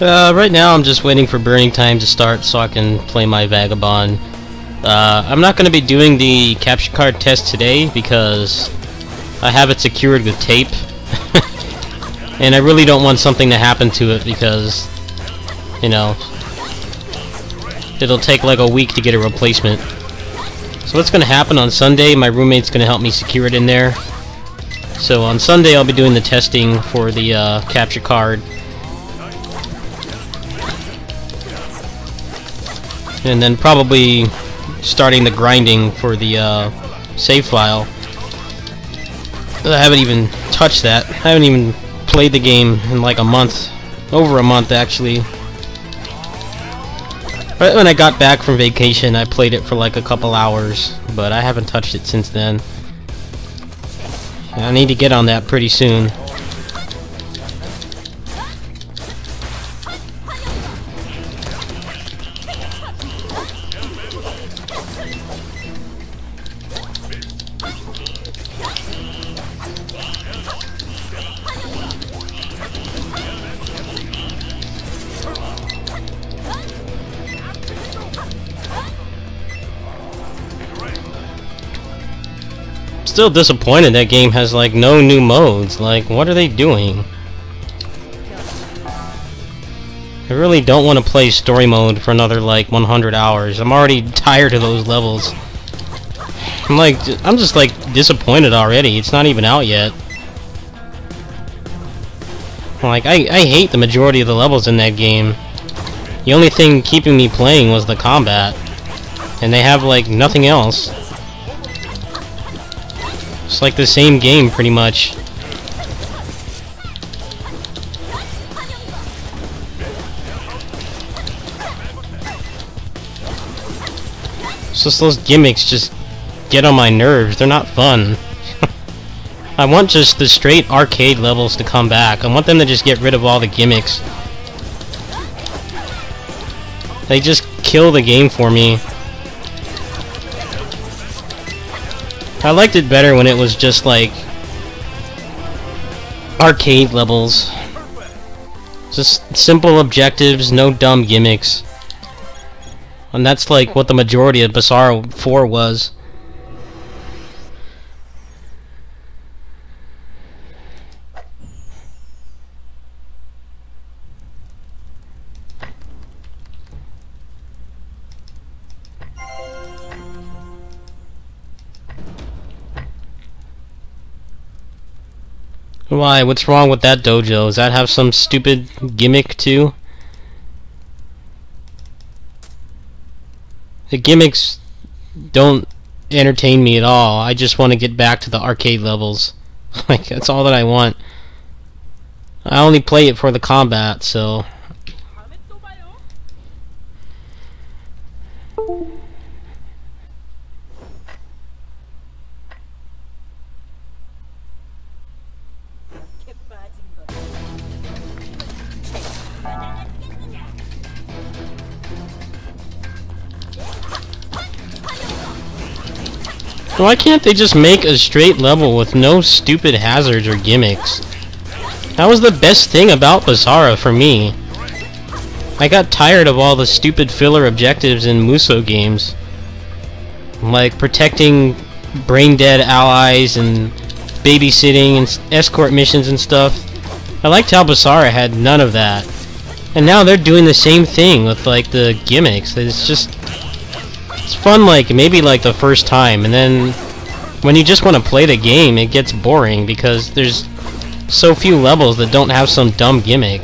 Right now I'm just waiting for burning time to start so I can play my Vagabond. I'm not going to be doing the capture card test today because I have it secured with tape. And I really don't want something to happen to it because, you know, it'll take like a week to get a replacement. So what's going to happen on Sunday, my roommate's going to help me secure it in there. So on Sunday I'll be doing the testing for the capture card. And then probably starting the grinding for the save file. I haven't even touched that. I haven't even played the game in like a month. Over a month actually. Right when I got back from vacation I played it for like a couple hours, but I haven't touched it since then. I need to get on that pretty soon. Still disappointed that game has like no new modes. Like, what are they doing? I really don't want to play story mode for another like 100 hours. I'm already tired of those levels. I'm just like disappointed already. It's not even out yet. Like, I hate the majority of the levels in that game. The only thing keeping me playing was the combat. And they have like nothing else. It's like the same game, pretty much. It's just those gimmicks just get on my nerves. They're not fun. I want just the straight arcade levels to come back. I want them to just get rid of all the gimmicks. They just kill the game for me. I liked it better when it was just like arcade levels. Just simple objectives, no dumb gimmicks. And that's like what the majority of Bizarro 4 was. Why? What's wrong with that dojo? Does that have some stupid gimmick too? The gimmicks don't entertain me at all. I just want to get back to the arcade levels. Like, that's all that I want. I only play it for the combat, so... Why can't they just make a straight level with no stupid hazards or gimmicks? That was the best thing about Bizarro for me. I got tired of all the stupid filler objectives in Muso games. Like protecting brain-dead allies and babysitting and escort missions and stuff. I liked how Bizarro had none of that. And now they're doing the same thing with like the gimmicks. It's just... it's fun like maybe like the first time, and then when you just want to play the game it gets boring because there's so few levels that don't have some dumb gimmick.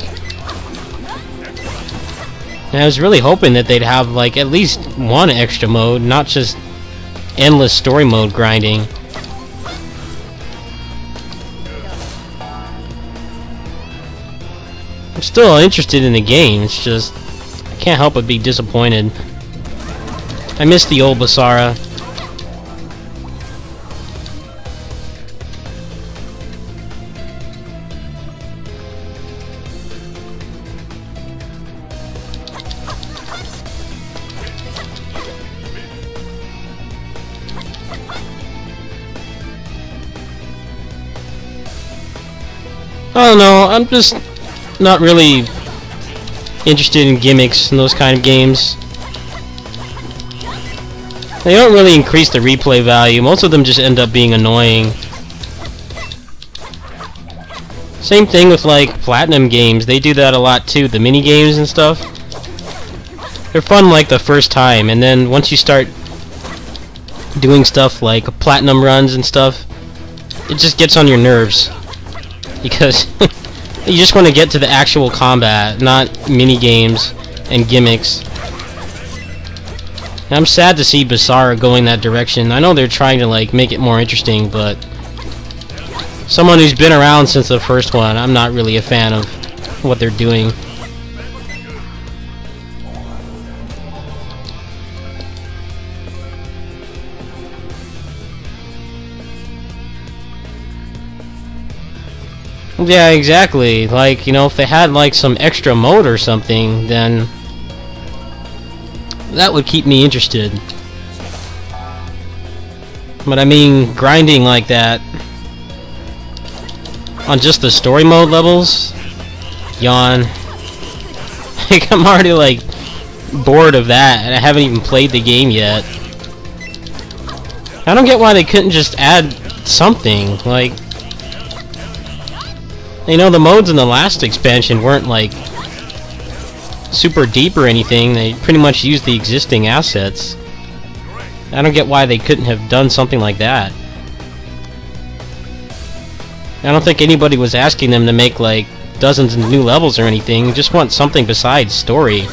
And I was really hoping that they'd have like at least one extra mode, not just endless story mode grinding. I'm still interested in the game, it's just I can't help but be disappointed. I miss the old Bizarro. I don't know, I'm just not really interested in gimmicks in those kind of games. They don't really increase the replay value. Most of them just end up being annoying. Same thing with like Platinum games. They do that a lot too. The mini games and stuff. They're fun like the first time, and then once you start doing stuff like Platinum runs and stuff, it just gets on your nerves. Because you just want to get to the actual combat, not mini games and gimmicks. I'm sad to see Basara going that direction. I know they're trying to like make it more interesting, but someone who's been around since the first one, I'm not really a fan of what they're doing. Yeah, exactly. Like, you know, if they had like some extra mode or something, then that would keep me interested. But I mean, grinding like that on just the story mode levels? Yawn. Like, I'm already like bored of that, and I haven't even played the game yet. I don't get why they couldn't just add something. Like, you know, the modes in the last expansion weren't like super deep or anything. They pretty much used the existing assets. I don't get why they couldn't have done something like that. I don't think anybody was asking them to make like dozens of new levels or anything. You just want something besides story.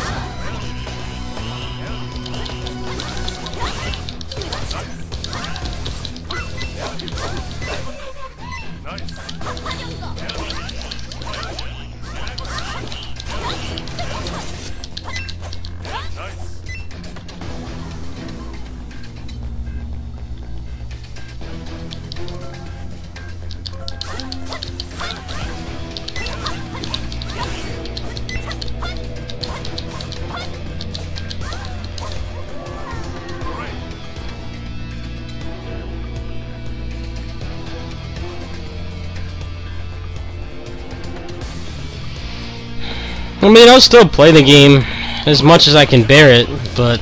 I mean, I'll still play the game as much as I can bear it, but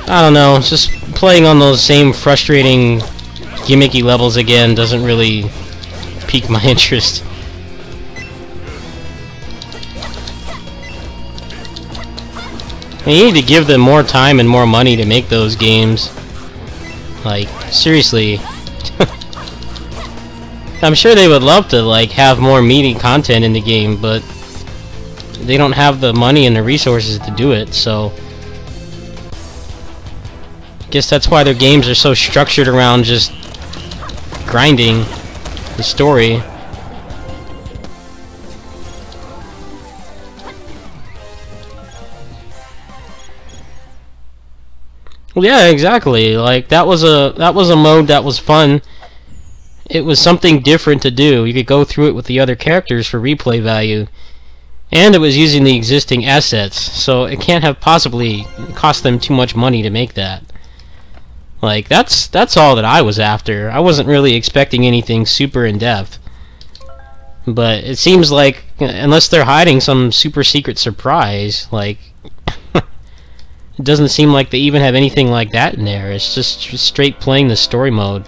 I don't know, just playing on those same frustrating gimmicky levels again doesn't really pique my interest. You need to give them more time and more money to make those games. Like, seriously. I'm sure they would love to like have more meaty content in the game, but they don't have the money and the resources to do it, so I guess that's why their games are so structured around just grinding the story. Well, yeah, exactly. Like that was a mode that was fun. It was something different to do. You could go through it with the other characters for replay value. And it was using the existing assets, so it can't have possibly cost them too much money to make that. Like, that's all that I was after. I wasn't really expecting anything super in-depth. But it seems like, unless they're hiding some super secret surprise, like, it doesn't seem like they even have anything like that in there. It's just straight playing the story mode.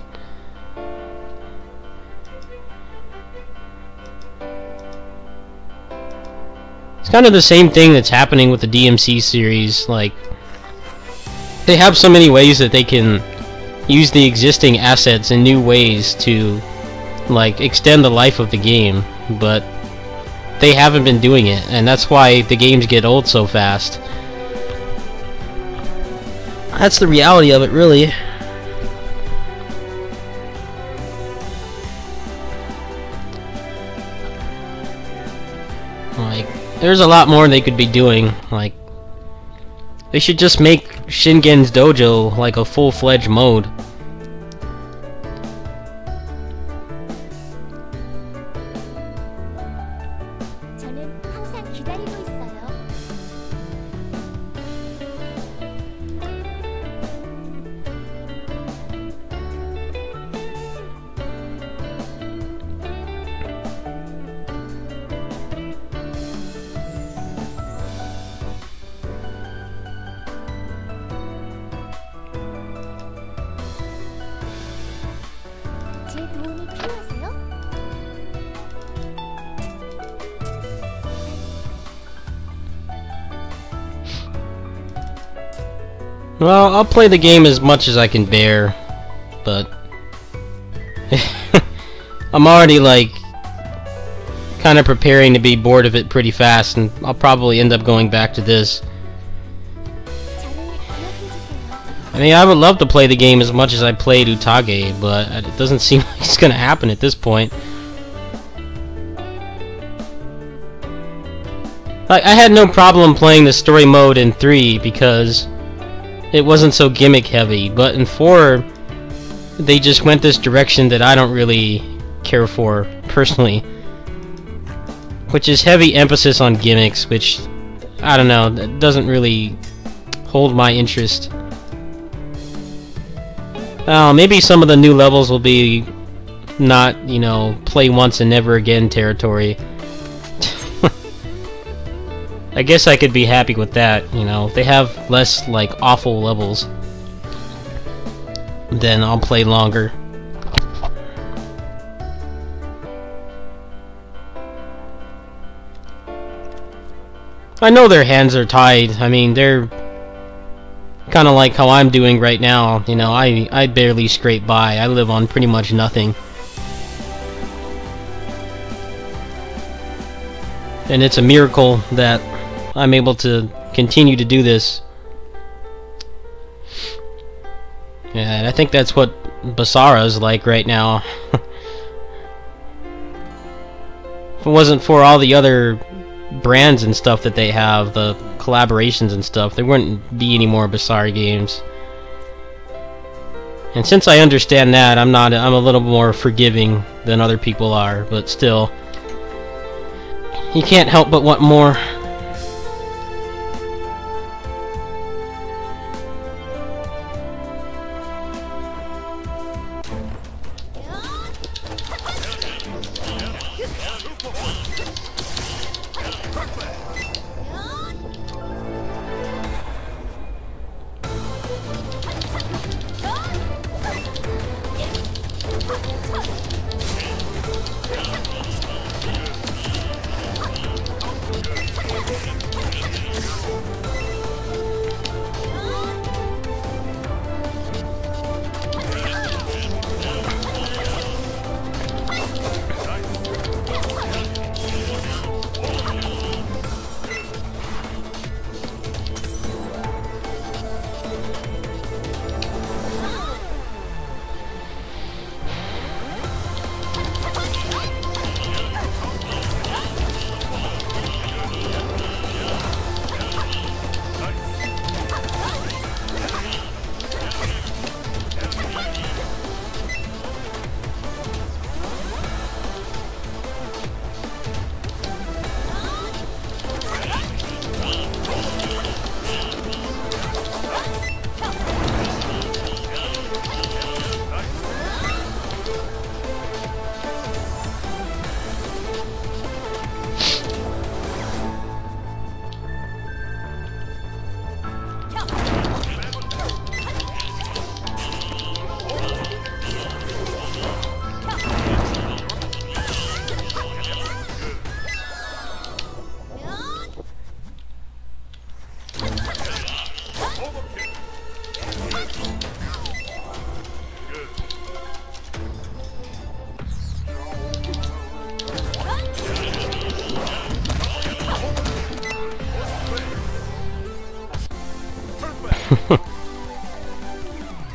It's kind of the same thing that's happening with the DMC series. Like, they have so many ways that they can use the existing assets in new ways to like extend the life of the game, but they haven't been doing it, and that's why the games get old so fast. That's the reality of it, really. Like, there's a lot more they could be doing. Like, they should just make Shingen's Dojo like a full-fledged mode. Well, I'll play the game as much as I can bear, but I'm already like kind of preparing to be bored of it pretty fast, and I'll probably end up going back to this. I mean, I would love to play the game as much as I played Utage, but it doesn't seem like it's gonna happen at this point. Like, I had no problem playing the story mode in 3 because it wasn't so gimmick heavy, but in 4 they just went this direction that I don't really care for personally, which is heavy emphasis on gimmicks, which I don't know, that doesn't really hold my interest. Maybe some of the new levels will be not, you know, play once and never again territory. I guess I could be happy with that, you know. If they have less, like, awful levels, then I'll play longer. I know their hands are tied. I mean, they're kind of like how I'm doing right now. You know, I barely scrape by. I live on pretty much nothing. And it's a miracle that I'm able to continue to do this. Yeah, and I think that's what Basara is like right now. If it wasn't for all the other brands and stuff that they have, the collaborations and stuff, there wouldn't be any more Basara games. And since I understand that, I'm a little more forgiving than other people are, but still, you can't help but want more.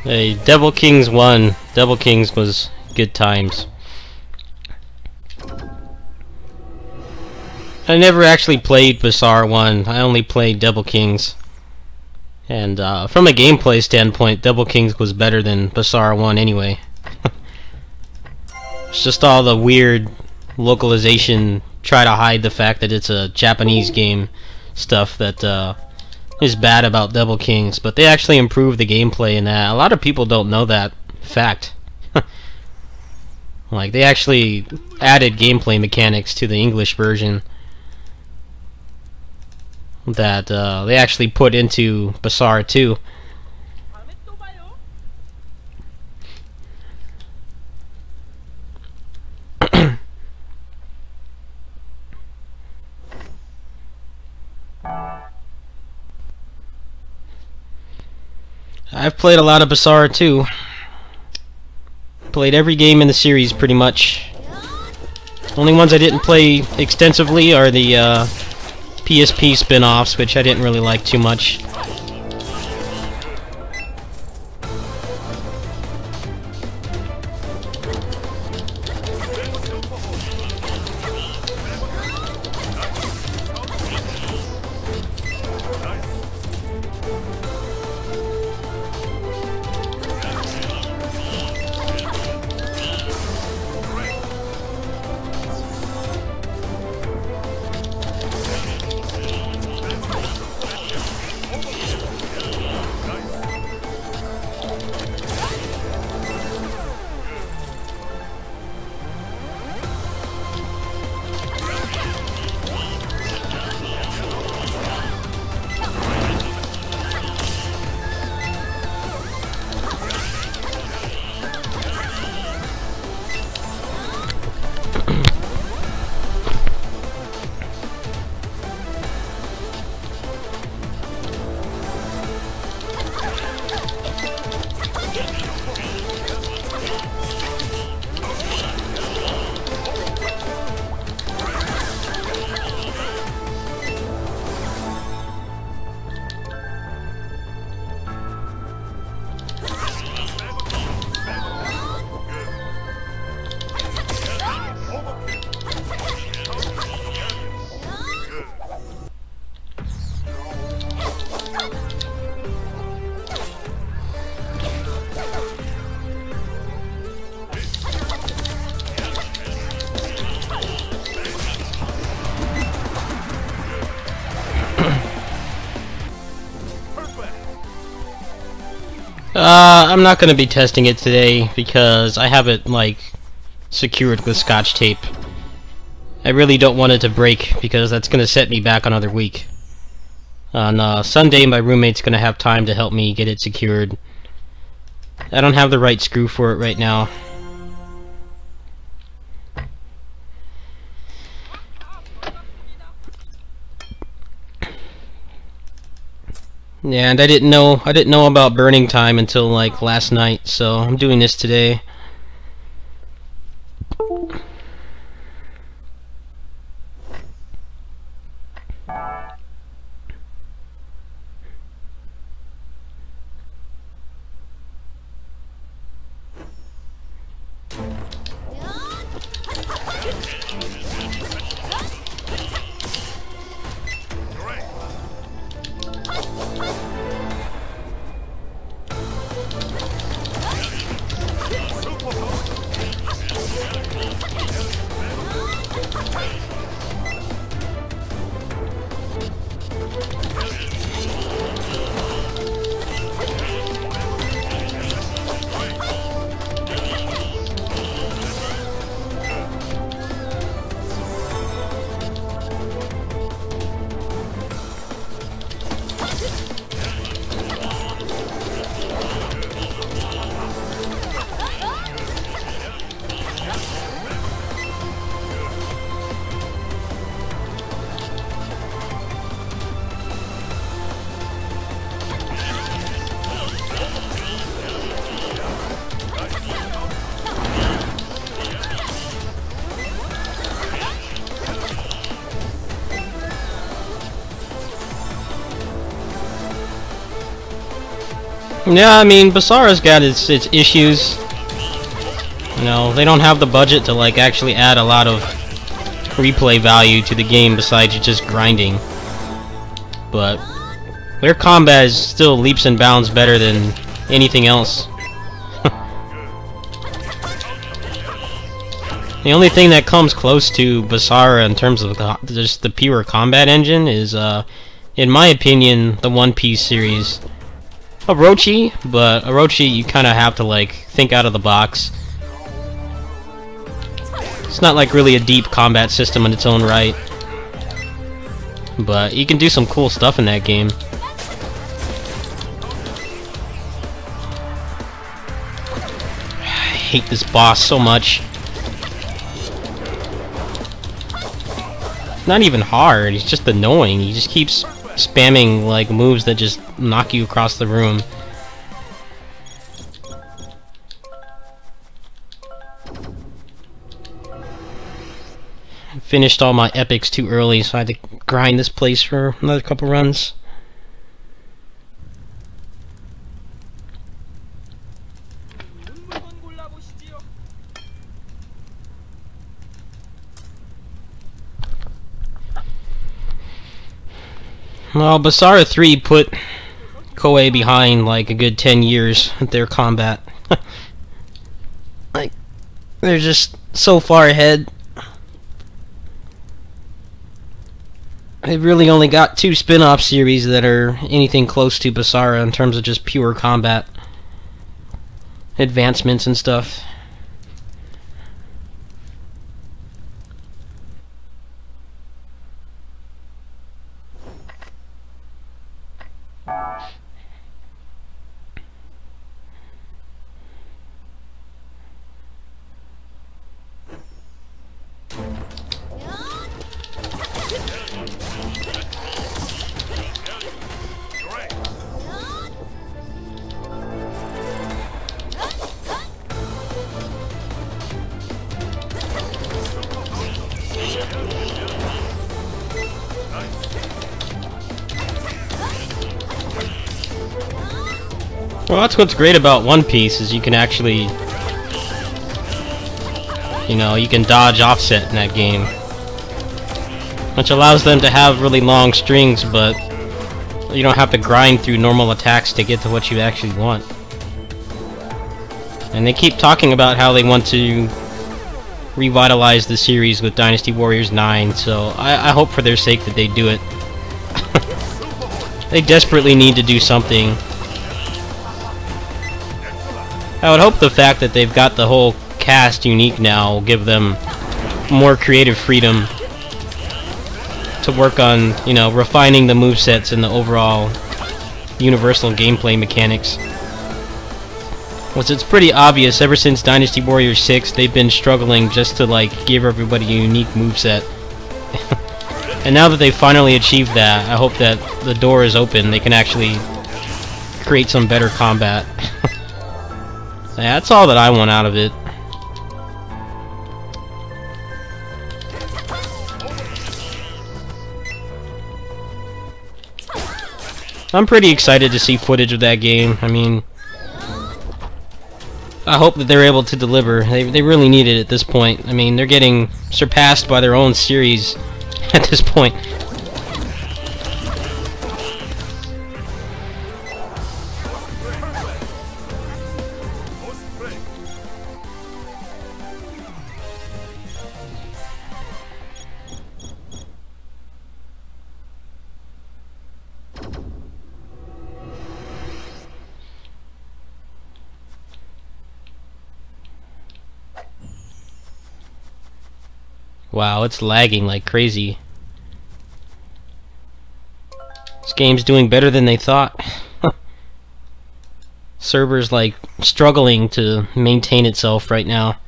Hey, Devil Kings 1. Devil Kings was good times. I never actually played Basara 1. I only played Devil Kings. And from a gameplay standpoint, Devil Kings was better than Basara 1 anyway. It's just all the weird localization, try to hide the fact that it's a Japanese game stuff that is bad about Devil Kings, but they actually improved the gameplay in that. A lot of people don't know that fact. Like, they actually added gameplay mechanics to the English version that they actually put into Basara 2. I've played a lot of Basara too. Played every game in the series pretty much. Only ones I didn't play extensively are the PSP spin-offs, which I didn't really like too much. I'm not gonna be testing it today because I have it, like, secured with Scotch tape. I really don't want it to break because that's gonna set me back another week. On Sunday, my roommate's gonna have time to help me get it secured. I don't have the right screw for it right now. Yeah, and I didn't know about burning time until like last night, so I'm doing this today. Yeah, I mean, Basara's got its issues. You know, they don't have the budget to like actually add a lot of replay value to the game besides just grinding. But their combat is still leaps and bounds better than anything else. The only thing that comes close to Basara in terms of just the pure combat engine is, in my opinion, the One Piece series. Orochi, but Orochi you kind of have to like think out of the box. It's not like really a deep combat system in its own right, but you can do some cool stuff in that game. I hate this boss so much. It's not even hard, he's just annoying. He just keeps spamming like moves that just knock you across the room. Finished all my epics too early, so I had to grind this place for another couple runs. Well, Basara 3 put Koei behind like a good 10 years with their combat. Like, they're just so far ahead. They've really only got 2 spin-off series that are anything close to Basara in terms of just pure combat advancements and stuff. Well, that's what's great about One Piece, is you can actually, you know, you can dodge offset in that game, which allows them to have really long strings, but you don't have to grind through normal attacks to get to what you actually want. And they keep talking about how they want to revitalize the series with Dynasty Warriors 9, so I hope for their sake that they do it. They desperately need to do something. I would hope the fact that they've got the whole cast unique now will give them more creative freedom to work on, you know, refining the movesets and the overall universal gameplay mechanics. Which it's pretty obvious ever since Dynasty Warriors 6 they've been struggling just to like give everybody a unique moveset. And now that they've finally achieved that, I hope that the door is open, they can actually create some better combat. Yeah, that's all that I want out of it. I'm pretty excited to see footage of that game. I mean, I hope that they're able to deliver. They really need it at this point. I mean, they're getting surpassed by their own series at this point. Wow, it's lagging like crazy. This game's doing better than they thought. Server's like struggling to maintain itself right now.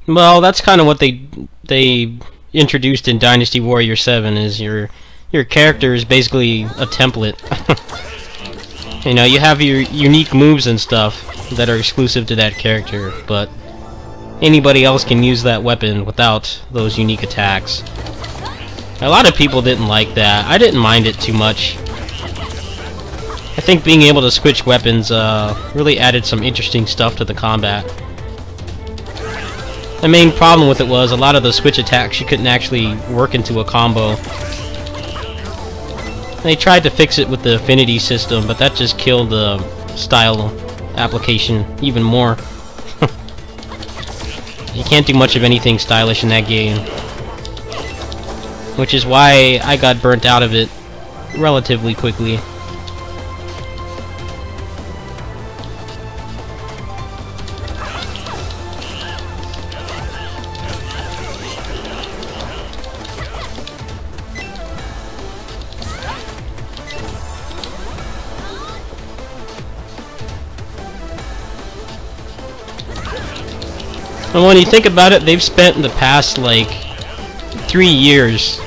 Well, that's kind of what they introduced in Dynasty Warrior 7, is your character is basically a template. You know, you have your unique moves and stuff that are exclusive to that character, but anybody else can use that weapon without those unique attacks. A lot of people didn't like that. I didn't mind it too much. I think being able to switch weapons really added some interesting stuff to the combat. The main problem with it was a lot of the switch attacks you couldn't actually work into a combo. They tried to fix it with the affinity system, but that just killed the style application even more. You can't do much of anything stylish in that game, which is why I got burnt out of it relatively quickly. And when you think about it, they've spent the past, like, 3 years,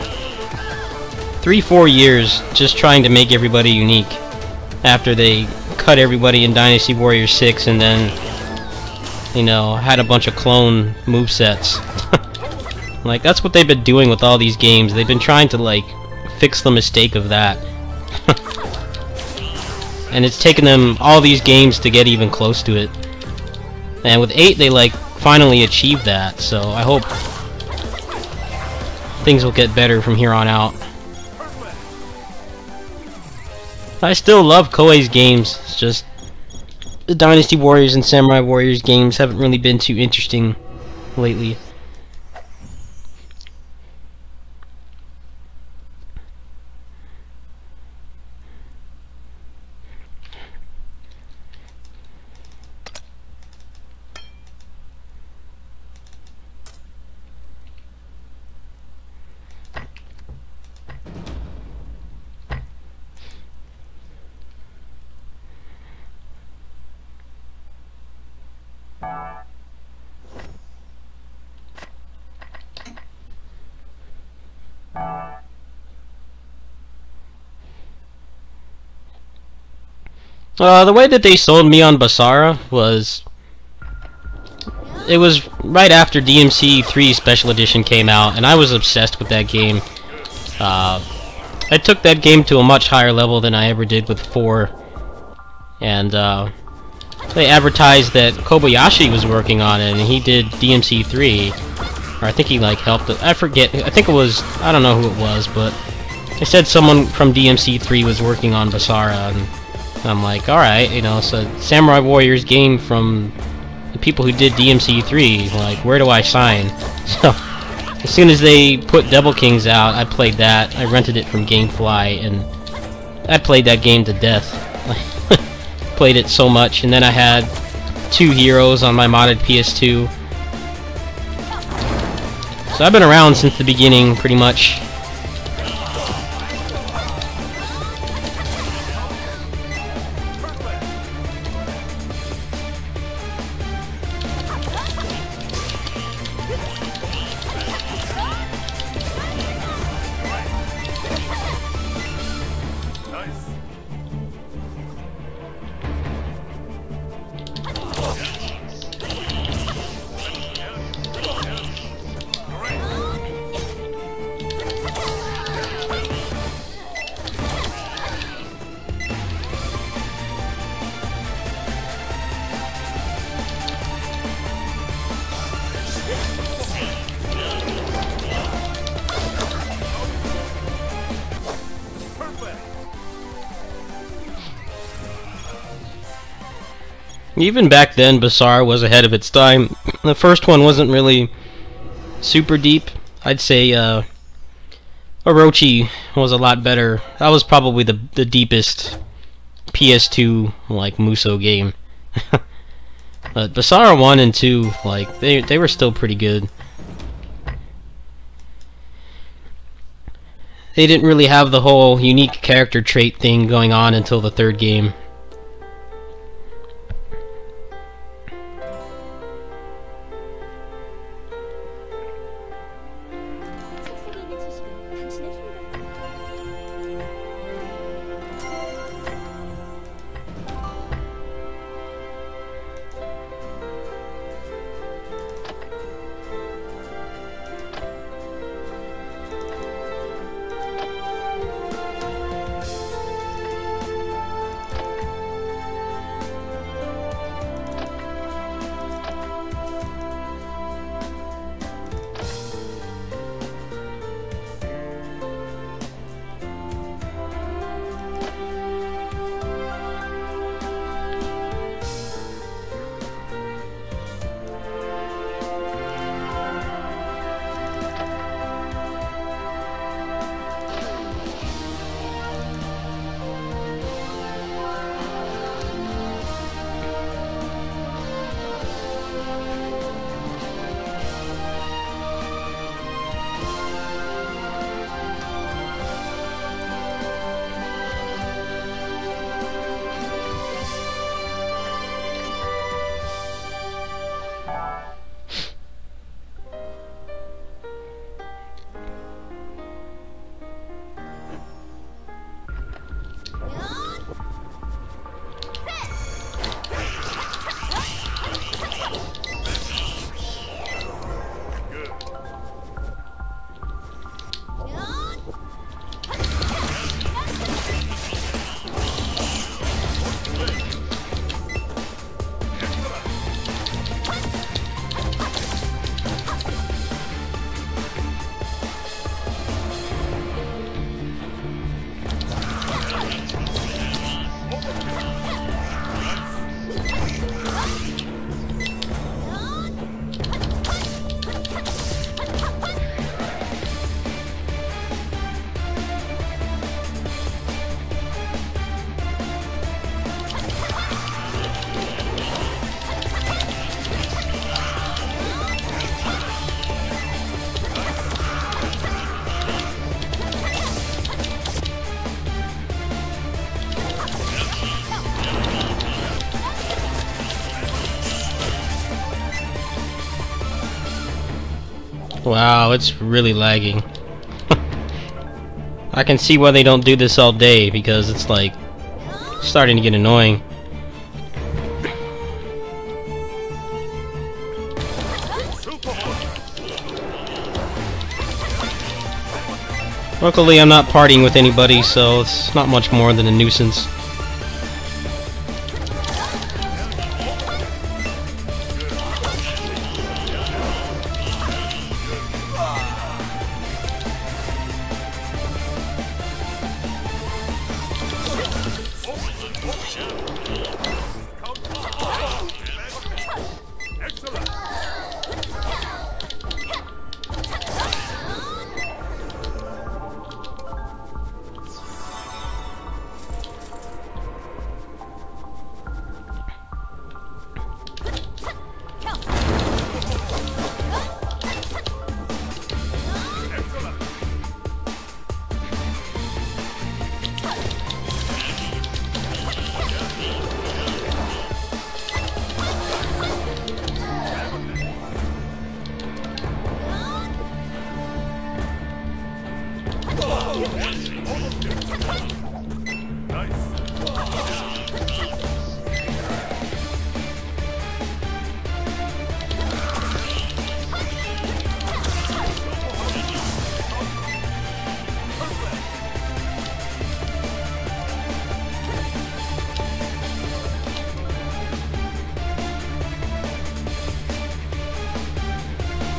3-4 years, just trying to make everybody unique after they cut everybody in Dynasty Warriors 6 and then, you know, had a bunch of clone movesets. Like, that's what they've been doing with all these games. They've been trying to, like, fix the mistake of that. And it's taken them all these games to get even close to it. And with 8, they, like, finally achieved that, so I hope things will get better from here on out. I still love Koei's games, it's just the Dynasty Warriors and Samurai Warriors games haven't really been too interesting lately. The way that they sold me on Basara was... It was right after DMC 3 Special Edition came out, and I was obsessed with that game. I took that game to a much higher level than I ever did with 4. And, they advertised that Kobayashi was working on it, and he did DMC 3. Or I think he, like, helped it. I forget. I think it was... I don't know who it was, but... They said someone from DMC 3 was working on Basara, and... I'm like, alright, you know, so Samurai Warriors game from the people who did DMC 3, like, where do I sign? So, as soon as they put Devil Kings out, I played that. I rented it from Gamefly, and I played that game to death. Played it so much, and then I had 2 heroes on my modded PS2. So I've been around since the beginning, pretty much. Even back then, Basara was ahead of its time. The first one wasn't really super deep. I'd say Orochi was a lot better. That was probably the deepest PS2 like Muso game. But Basara 1 and 2, like they were still pretty good. They didn't really have the whole unique character trait thing going on until the 3rd game. Wow, it's really lagging. I can see why they don't do this all day, because it's like starting to get annoying. Luckily, I'm not partying with anybody, so it's not much more than a nuisance.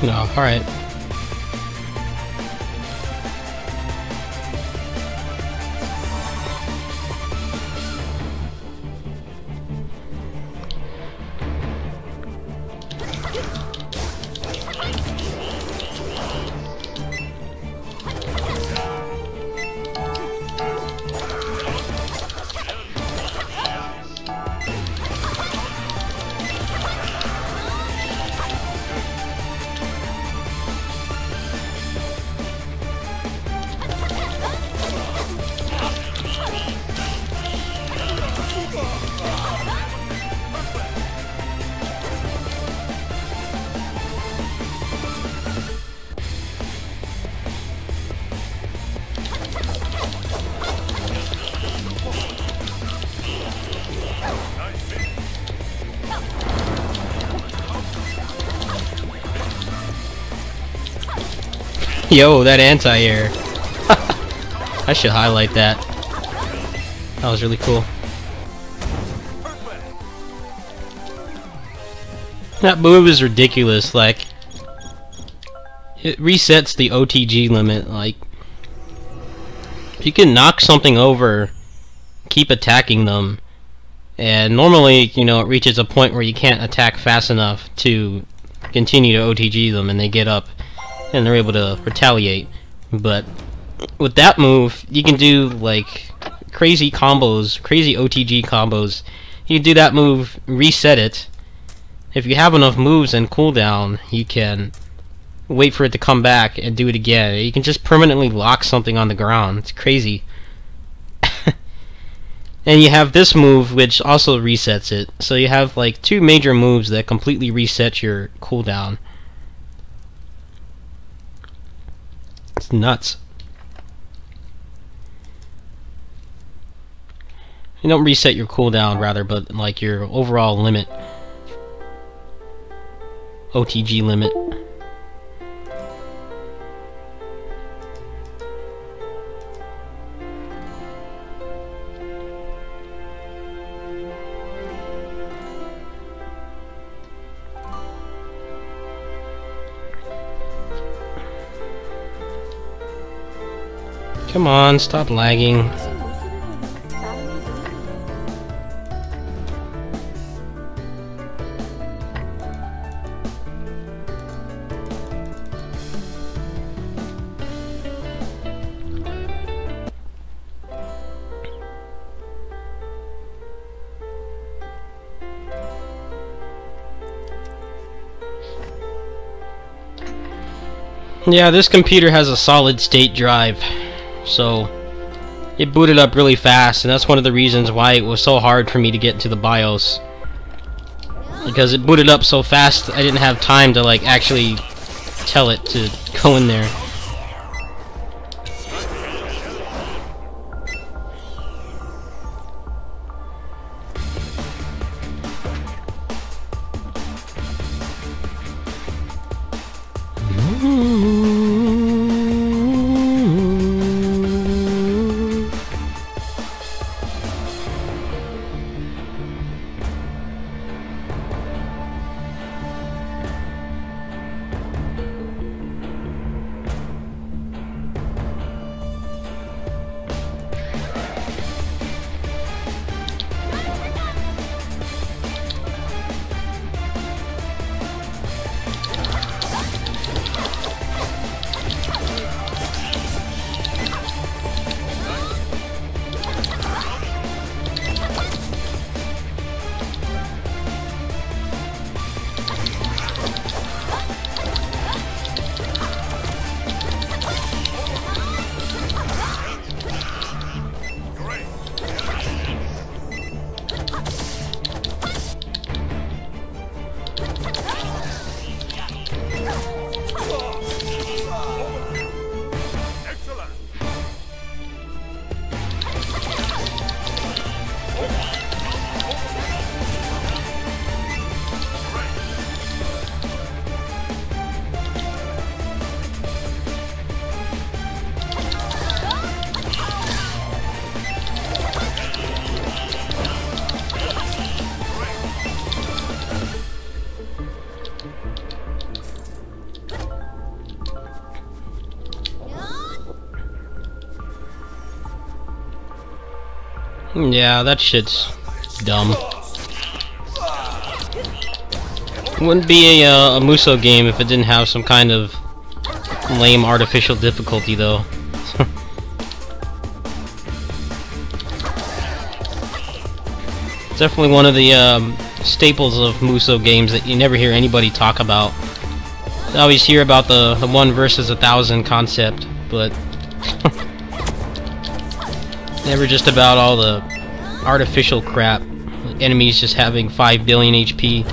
No, alright. Yo, that anti-air. I should highlight that. That was really cool. That move is ridiculous. Like, it resets the OTG limit. Like, you can knock something over, keep attacking them, and normally, you know, it reaches a point where you can't attack fast enough to continue to OTG them, and they get up and they're able to retaliate. But with that move, you can do like crazy combos, crazy OTG combos. You can do that move, reset it. If you have enough moves and cooldown, you can wait for it to come back and do it again. You can just permanently lock something on the ground. It's crazy. And you have this move which also resets it. So you have like two major moves that completely reset your cooldown. It's nuts. You don't reset your cooldown, rather, but like your overall limit. OTG limit. Come on, stop lagging. Yeah, this computer has a solid state drive, so it booted up really fast, and that's one of the reasons why it was so hard for me to get to the BIOS. Because it booted up so fast, I didn't have time to like actually tell it to go in there. Yeah, that shit's dumb. Wouldn't be a Muso game if it didn't have some kind of lame artificial difficulty, though. Definitely one of the staples of Muso games that you never hear anybody talk about. I always hear about the 1 versus 1,000 concept, but never just about all the artificial crap. Enemies just having 5 billion HP.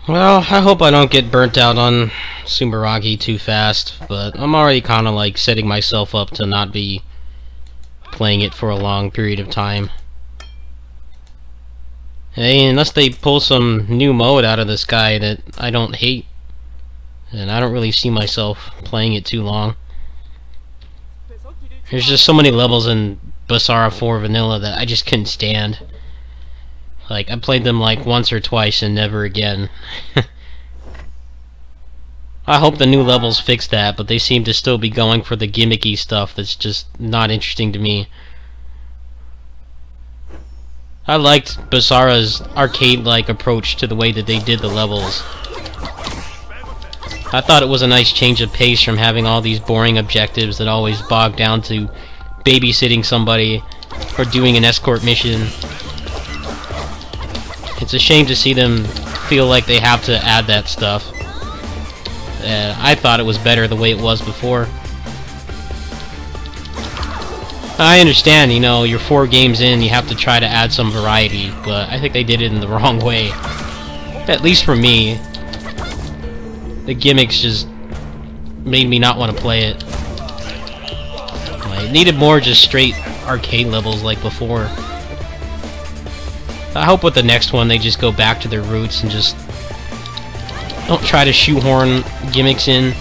Well, I hope I don't get burnt out on Sumeragi too fast, but I'm already kind of like setting myself up to not be playing it for a long period of time. Hey, unless they pull some new mode out of this guy that I don't hate, and I don't really see myself playing it too long. There's just so many levels in Basara 4 Vanilla that I just couldn't stand. Like, I played them like once or twice and never again. I hope the new levels fix that, but they seem to still be going for the gimmicky stuff that's just not interesting to me. I liked Basara's arcade-like approach to the way that they did the levels. I thought it was a nice change of pace from having all these boring objectives that always bog down to babysitting somebody or doing an escort mission. It's a shame to see them feel like they have to add that stuff. I thought it was better the way it was before. I understand, you know, you're 4 games in, you have to try to add some variety, but I think they did it in the wrong way. At least for me. The gimmicks just made me not want to play it. It needed more just straight arcade levels like before. I hope with the next one they just go back to their roots and just don't try to shoehorn gimmicks in.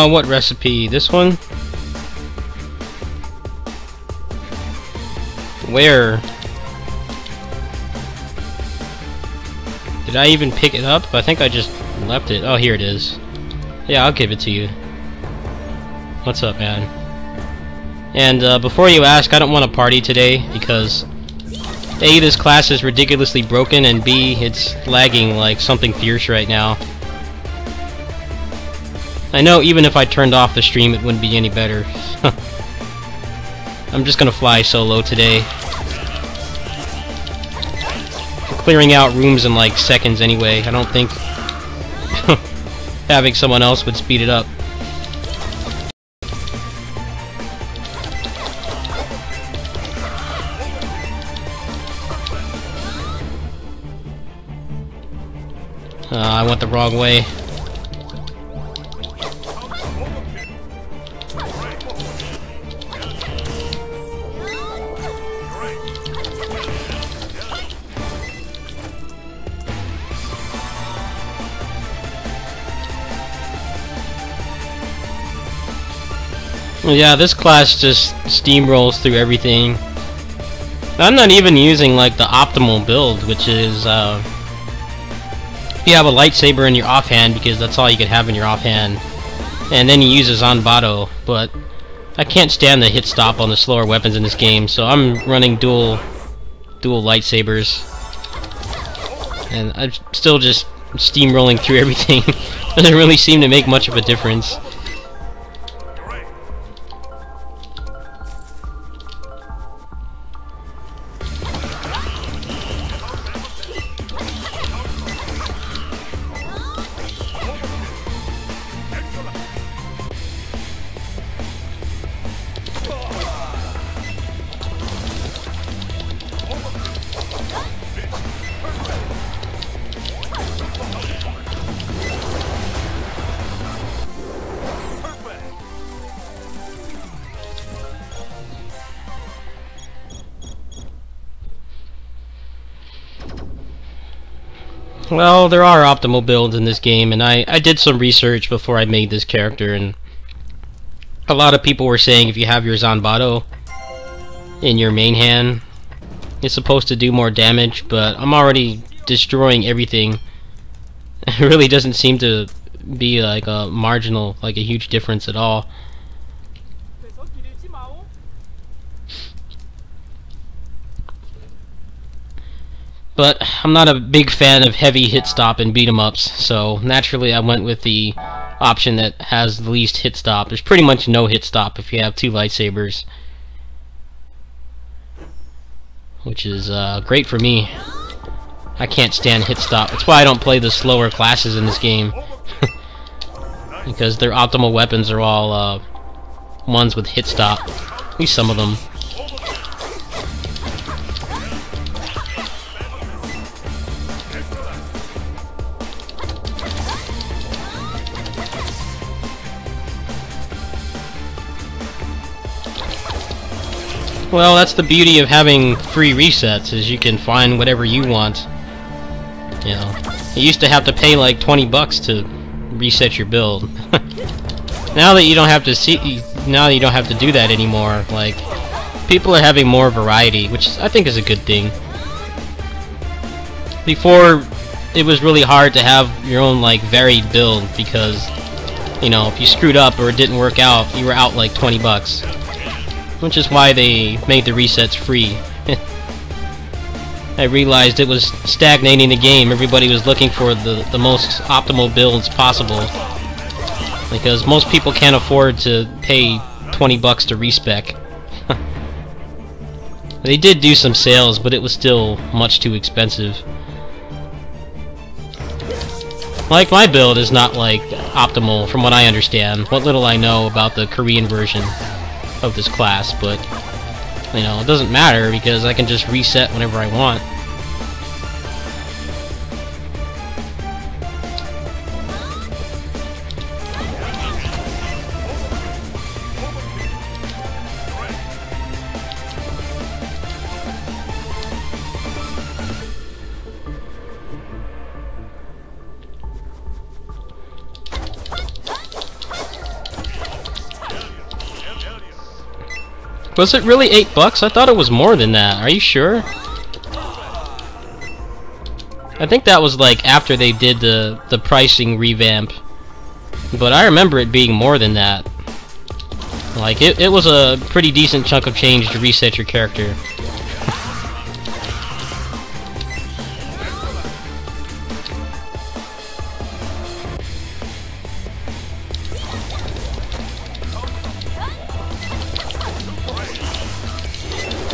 What recipe? This one? Where? Did I even pick it up? I think I just left it. Oh, here it is. Yeah, I'll give it to you. What's up, man? And before you ask, I don't want to party today because A, this class is ridiculously broken, and B, it's lagging like something fierce right now. I know even if I turned off the stream it wouldn't be any better. I'm just gonna fly solo today. I'm clearing out rooms in like seconds anyway. I don't think having someone else would speed it up. I went the wrong way. Yeah, this class just steamrolls through everything. I'm not even using like the optimal build, which is you have a lightsaber in your offhand because that's all you could have in your offhand, and then you use a Zanbato. But I can't stand the hit stop on the slower weapons in this game, so I'm running dual lightsabers, and I'm still just steamrolling through everything. Doesn't really seem to make much of a difference. Well, there are optimal builds in this game, and I did some research before I made this character, and a lot of people were saying if you have your Zanbato in your main hand, it's supposed to do more damage, but I'm already destroying everything. It really doesn't seem to be like a marginal, like a huge difference at all. But I'm not a big fan of heavy hit stop and beat 'em ups, so naturally I went with the option that has the least hit stop. There's pretty much no hit stop if you have two lightsabers, which is great for me. I can't stand hit stop. That's why I don't play the slower classes in this game. Because their optimal weapons are all ones with hit stop. At least some of them. Well, that's the beauty of having free resets, is you can find whatever you want. You know, you used to have to pay like 20 bucks to reset your build. Now that you don't have to do that anymore, like, people are having more variety, which I think is a good thing. Before, it was really hard to have your own, like, varied build, because, you know, if you screwed up or it didn't work out, you were out like 20 bucks. Which is why they made the resets free. I realized it was stagnating the game. Everybody was looking for the most optimal builds possible, because most people can't afford to pay 20 bucks to respec. They did do some sales, but it was still much too expensive. Like, my build is not, like, optimal from what I understand, what little I know about the Korean version of this class, but, you know, it doesn't matter because I can just reset whenever I want. Was it really 8 bucks? I thought it was more than that. Are you sure? I think that was like after they did the pricing revamp. But I remember it being more than that. Like, it was a pretty decent chunk of change to reset your character.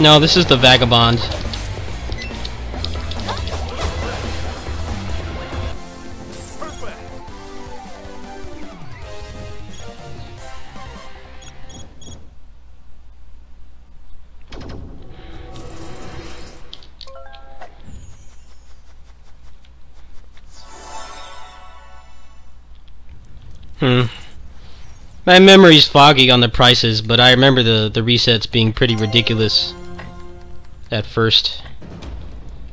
No, this is the Vagabond. My memory's foggy on the prices, but I remember the resets being pretty ridiculous at first.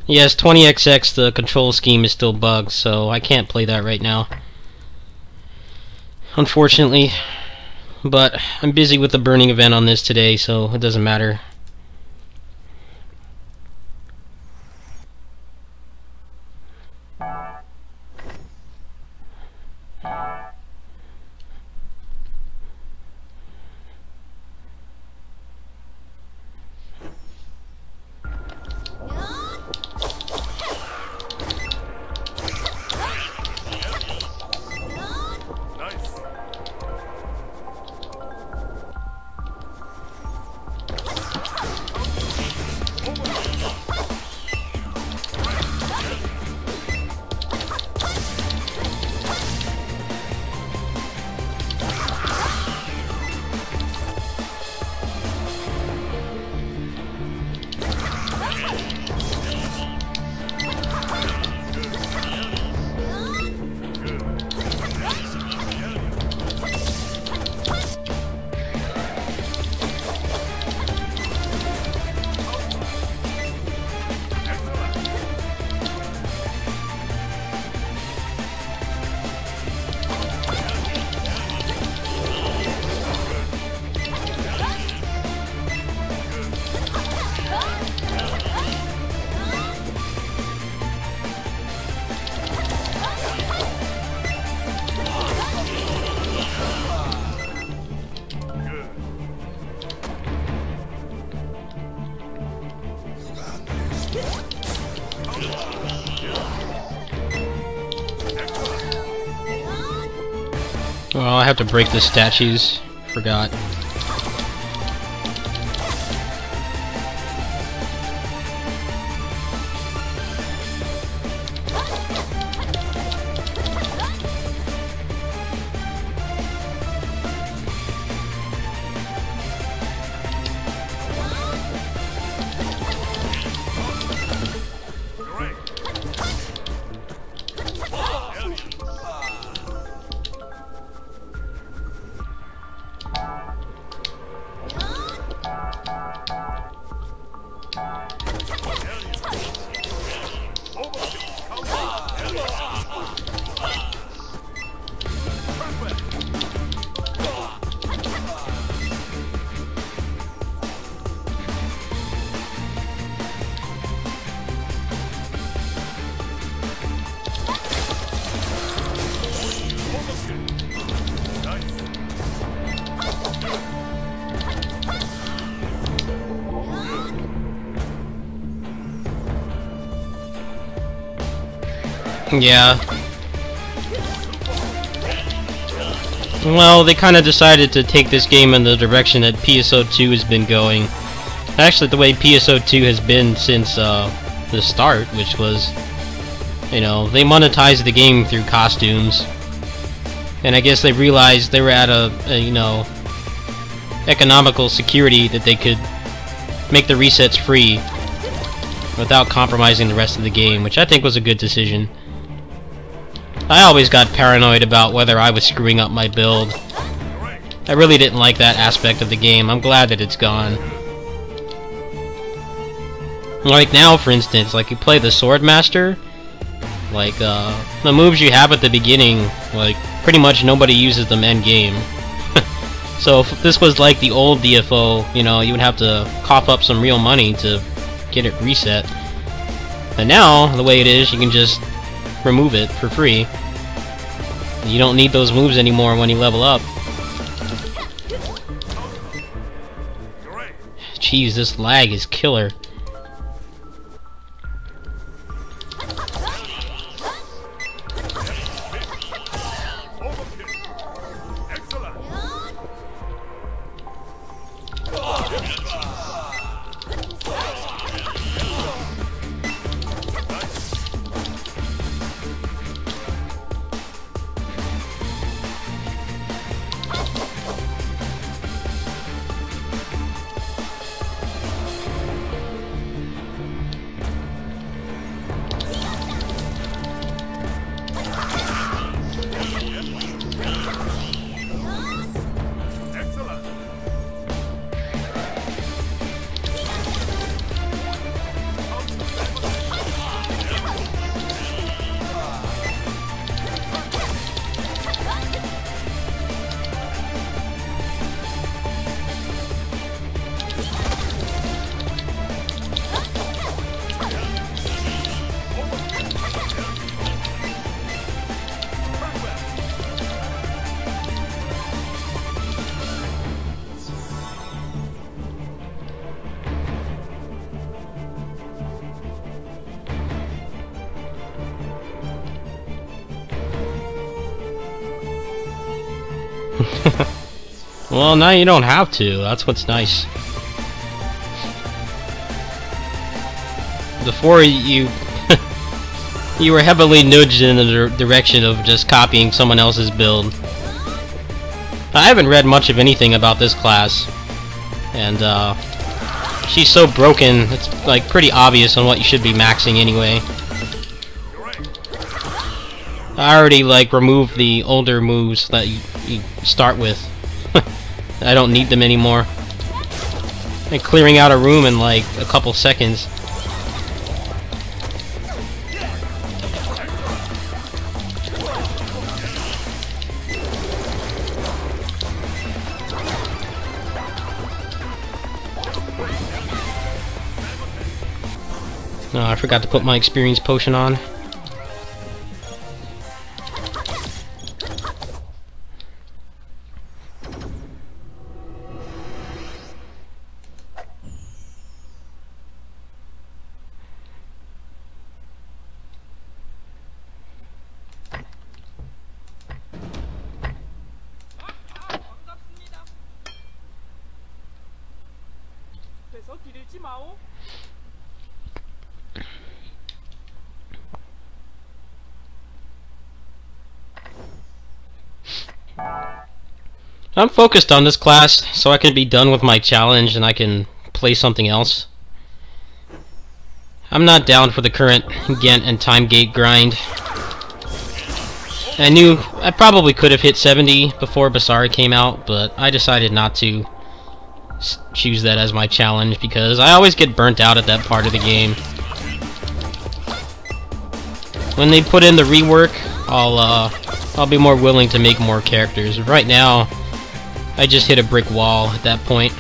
Yes, 20XX, the control scheme is still bugged, so I can't play that right now, unfortunately. But I'm busy with the burning event on this today, so it doesn't matter. Oh, I have to break the statues. Forgot. Yeah. Well, they kind of decided to take this game in the direction that PSO2 has been going. Actually, the way PSO2 has been since the start, which was, you know, they monetized the game through costumes. And I guess they realized they were at a you know, economical security that they could make the resets free without compromising the rest of the game, which I think was a good decision. I always got paranoid about whether I was screwing up my build. I really didn't like that aspect of the game. I'm glad that it's gone. Like now, for instance, like you play the Sword Master, like the moves you have at the beginning, like pretty much nobody uses them end game. So if this was like the old DFO, you know, you would have to cough up some real money to get it reset. And now, the way it is, you can just remove it for free. You don't need those moves anymore when you level up. Jeez, this lag is killer. Well, now you don't have to. That's what's nice. Before you you were heavily nudged in the direction of just copying someone else's build. I haven't read much of anything about this class, and she's so broken, it's like pretty obvious on what you should be maxing anyway. I already like removed the older moves that you start with. I don't need them anymore. Like clearing out a room in like a couple seconds. Oh, I forgot to put my experience potion on. I'm focused on this class so I can be done with my challenge and I can play something else. I'm not down for the current Ghent and time gate grind. I knew I probably could have hit 70 before Basara came out, but I decided not to choose that as my challenge because I always get burnt out at that part of the game. When they put in the rework, I'll be more willing to make more characters. Right now, I just hit a brick wall at that point.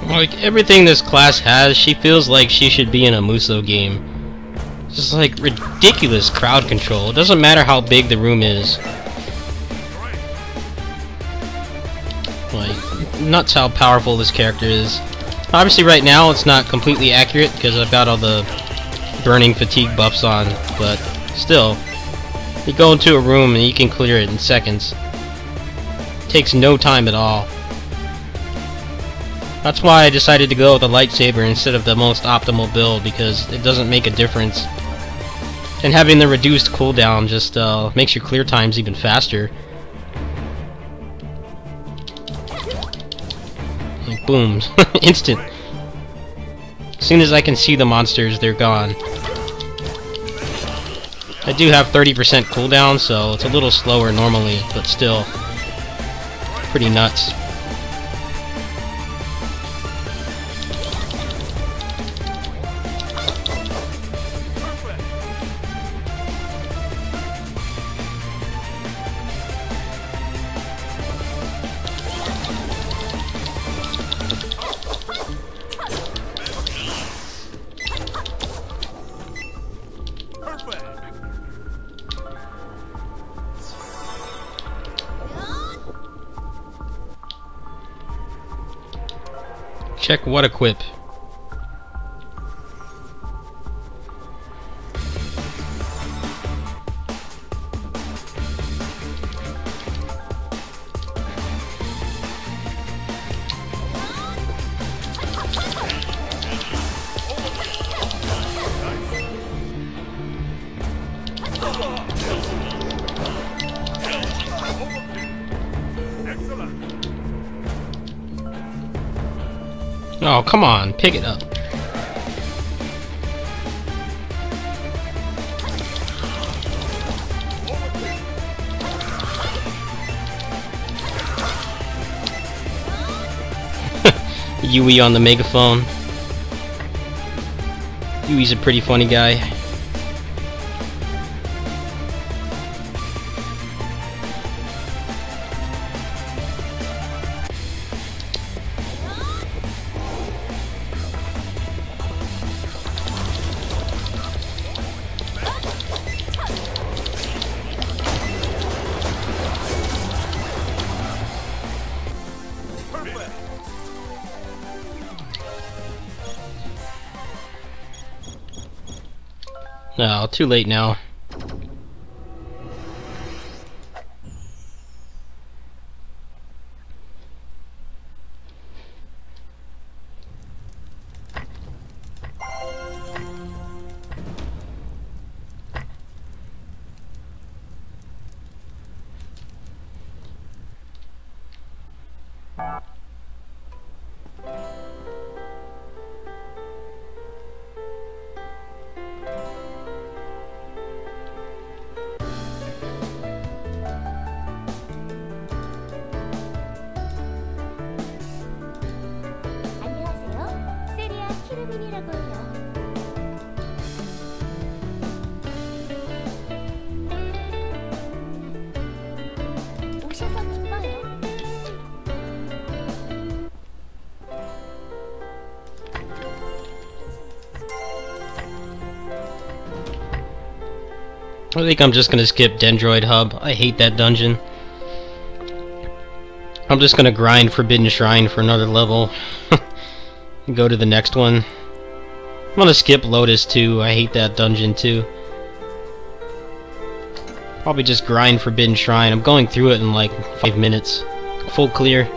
Like, everything this class has, she feels like she should be in a Muso game. It's just like ridiculous crowd control. It doesn't matter how big the room is. Like, nuts how powerful this character is. Obviously right now it's not completely accurate because I've got all the burning fatigue buffs on, but still, you go into a room and you can clear it in seconds. It takes no time at all. That's why I decided to go with a lightsaber instead of the most optimal build, because it doesn't make a difference. And having the reduced cooldown just makes your clear times even faster. Like, boom. Instant. As soon as I can see the monsters, they're gone. I do have 30% cooldown, so it's a little slower normally, but still pretty nuts. Check what equip. Oh, come on, pick it up. Yui on the megaphone. Yui's a pretty funny guy. No, too late now. I think I'm just gonna skip Dendroid Hub. I hate that dungeon. I'm just gonna grind Forbidden Shrine for another level. Go to the next one. I'm gonna skip Lotus too. I hate that dungeon too. Probably just grind Forbidden Shrine. I'm going through it in like 5 minutes. Full clear.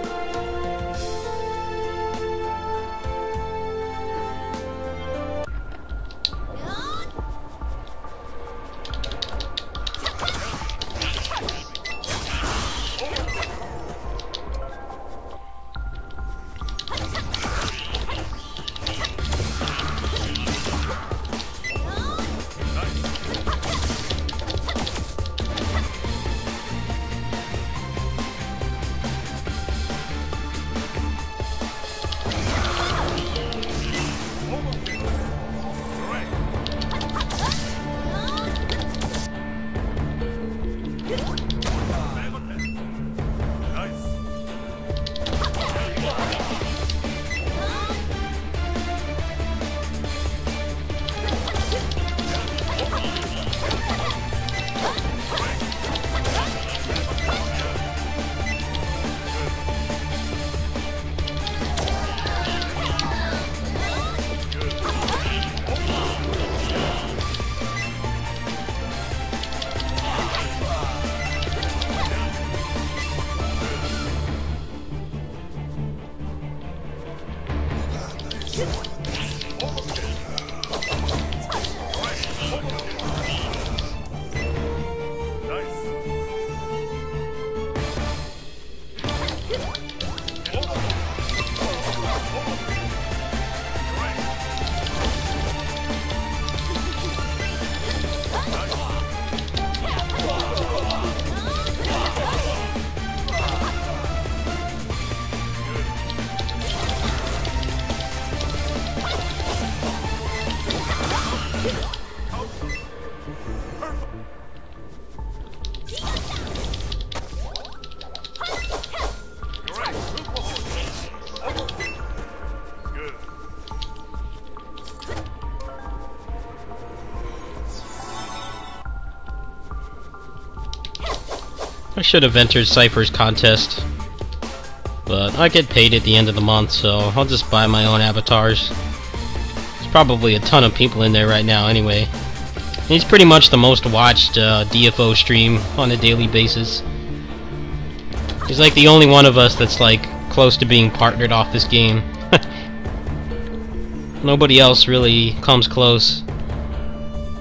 I should have entered Cypher's contest, but I get paid at the end of the month, so I'll just buy my own avatars. There's probably a ton of people in there right now anyway. He's pretty much the most watched DFO stream on a daily basis. He's like the only one of us that's like close to being partnered off this game. Nobody else really comes close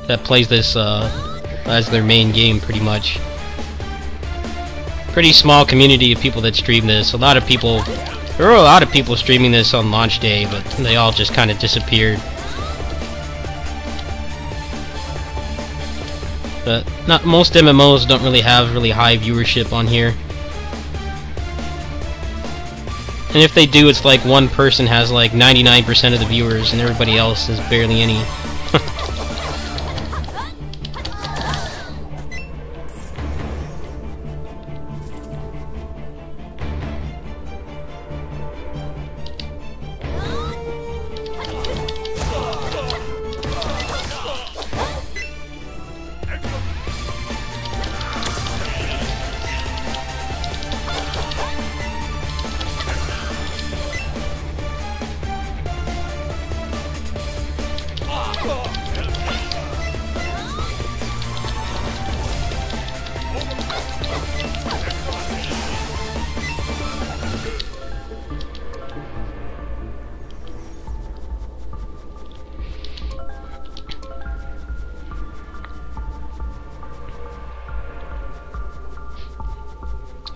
that plays this as their main game pretty much. Pretty small community of people that stream this. There were a lot of people streaming this on launch day, but they all just kind of disappeared. But not most MMOs don't really have really high viewership on here. And if they do, it's like one person has like 99% of the viewers and everybody else has barely any.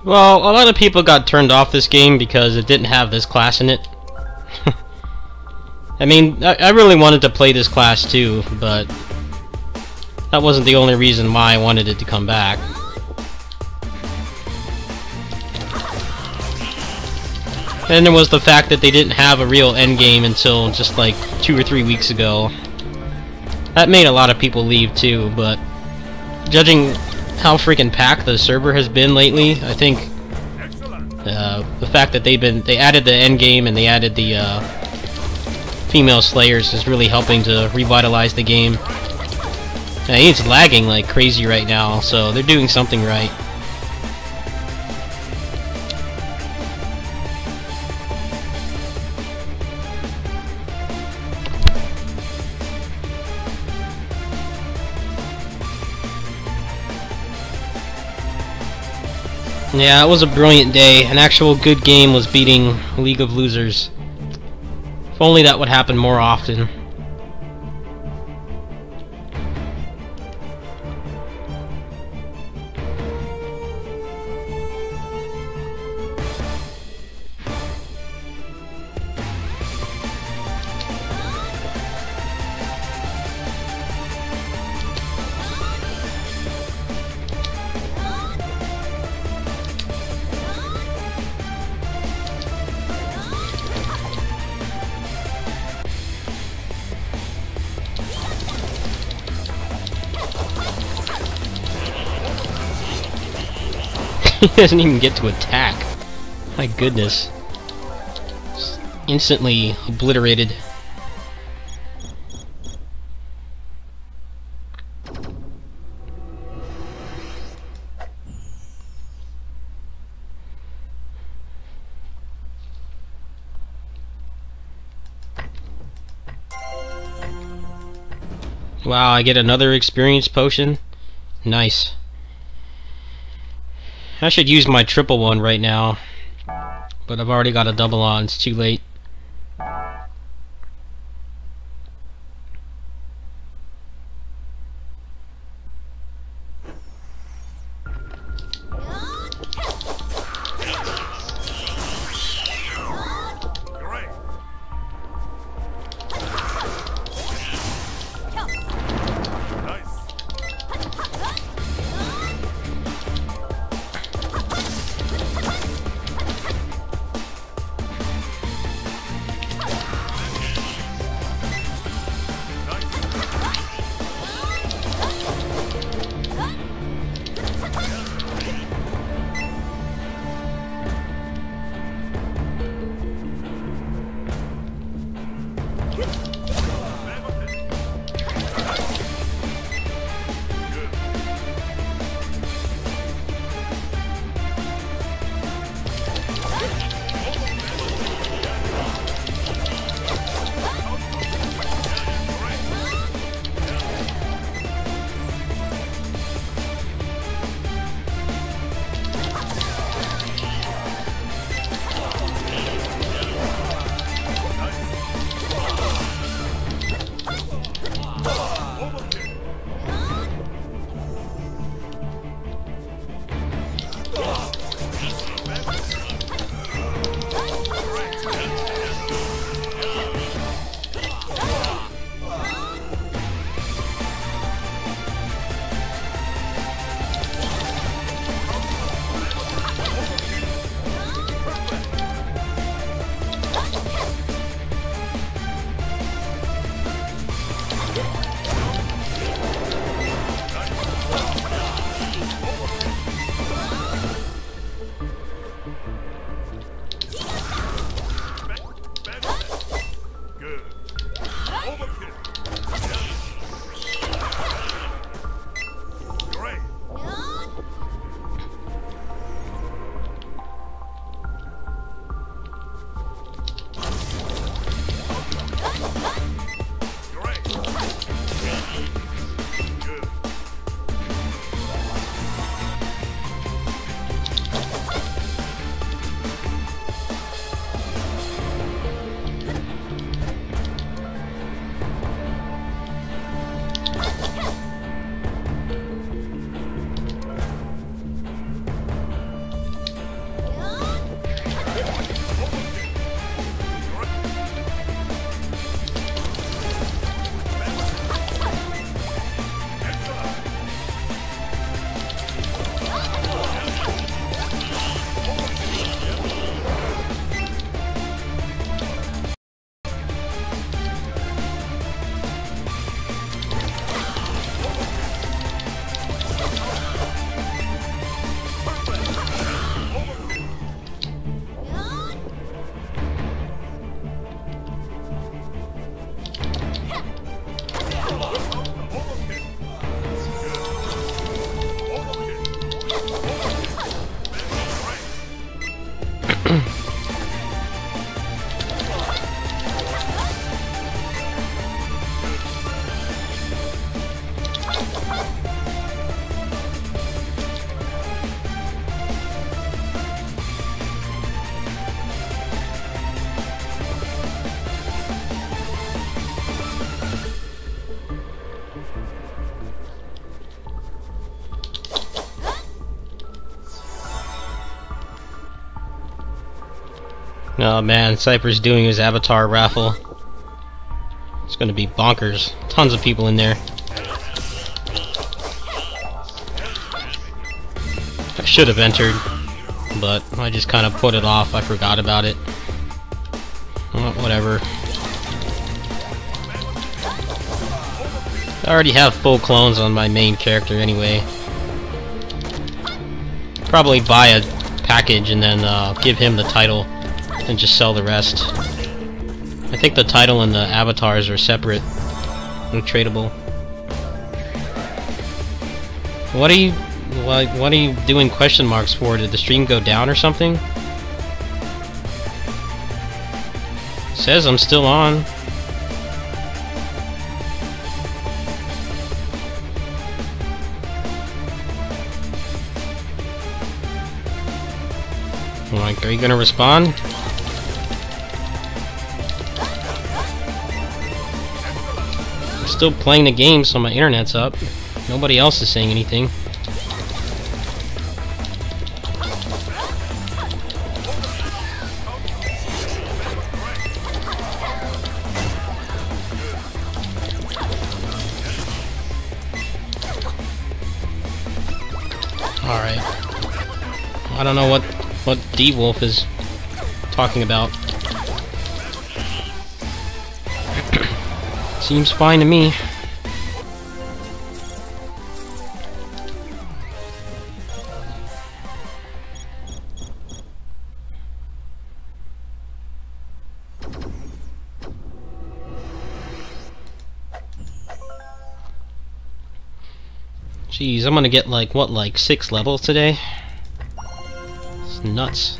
Well, a lot of people got turned off this game because it didn't have this class in it. I mean, I really wanted to play this class too, but that wasn't the only reason why I wanted it to come back. Then there was the fact that they didn't have a real endgame until just like 2 or 3 weeks ago. That made a lot of people leave too, but judging how freaking packed the server has been lately, I think the fact that they added the endgame and they added the female slayers is really helping to revitalize the game. Now, it's lagging like crazy right now, so they're doing something right. Yeah, it was a brilliant day. An actual good game was beating League of Losers. If only that would happen more often. He doesn't even get to attack. My goodness. Just instantly obliterated. Wow, I get another experience potion? Nice. I should use my triple one right now, but I've already got a double on, it's too late. Oh man, Cypher's doing his avatar raffle. It's gonna be bonkers. Tons of people in there. I should have entered, but I just kind of put it off. I forgot about it. Well, whatever. I already have full clones on my main character anyway. Probably buy a package and then give him the title and just sell the rest. I think the title and the avatars are separate and tradable. What are you doing question marks for? Did the stream go down or something? It says I'm still on. Like, are you gonna respond? I'm still playing the game, so my internet's up. Nobody else is saying anything. Alright. I don't know what D-Wolf is talking about. Seems fine to me. Jeez, I'm gonna get like, what, like 6 levels today? It's nuts.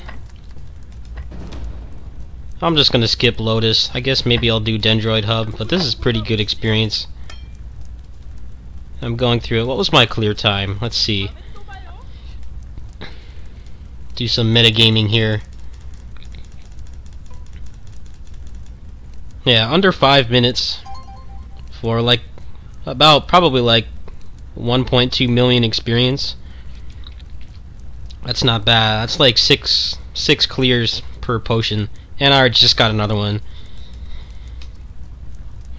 I'm just gonna skip Lotus. I guess maybe I'll do Dendroid Hub, but this is pretty good experience. I'm going through it. What was my clear time? Let's see. Do some metagaming here. Yeah, under 5 minutes for like about probably like 1.2 million experience. That's not bad. That's like six clears per potion. And I just got another one.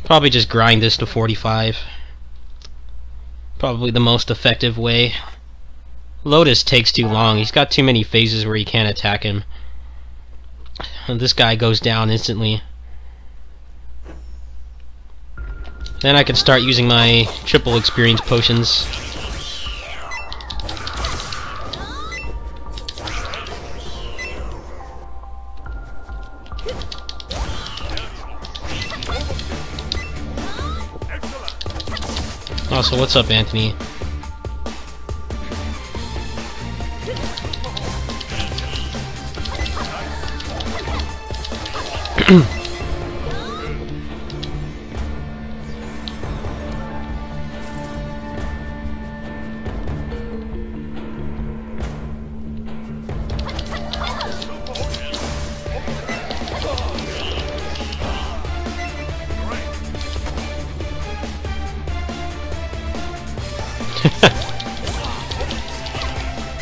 Probably just grind this to 45. Probably the most effective way. Lotus takes too long. He's got too many phases where you can't attack him. And this guy goes down instantly. Then I can start using my triple experience potions. Oh, so what's up, Anthony?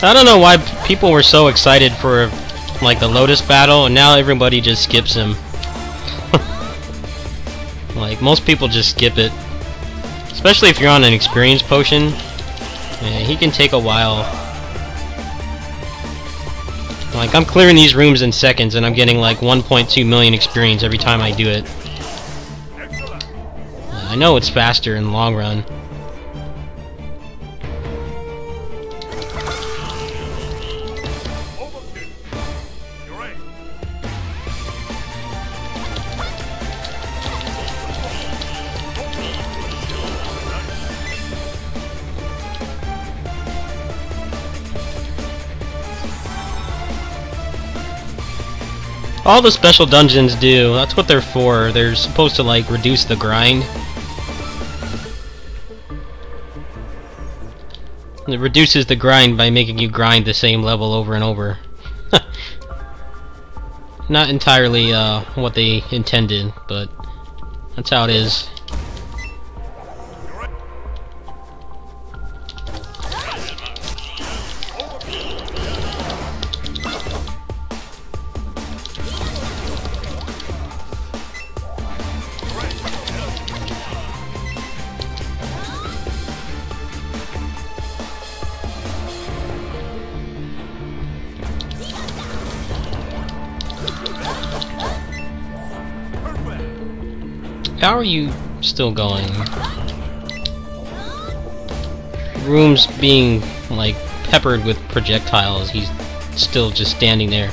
I don't know why people were so excited for like the Lotus battle, and now everybody just skips him. Like, most people just skip it. Especially if you're on an experience potion. Yeah, he can take a while. Like, I'm clearing these rooms in seconds, and I'm getting like 1.2 million experience every time I do it. I know it's faster in the long run. All the special dungeons do. That's what they're for. They're supposed to like reduce the grind. It reduces the grind by making you grind the same level over and over. Not entirely what they intended, but that's how it is. How are you still going? Room's being, like, peppered with projectiles. He's still just standing there.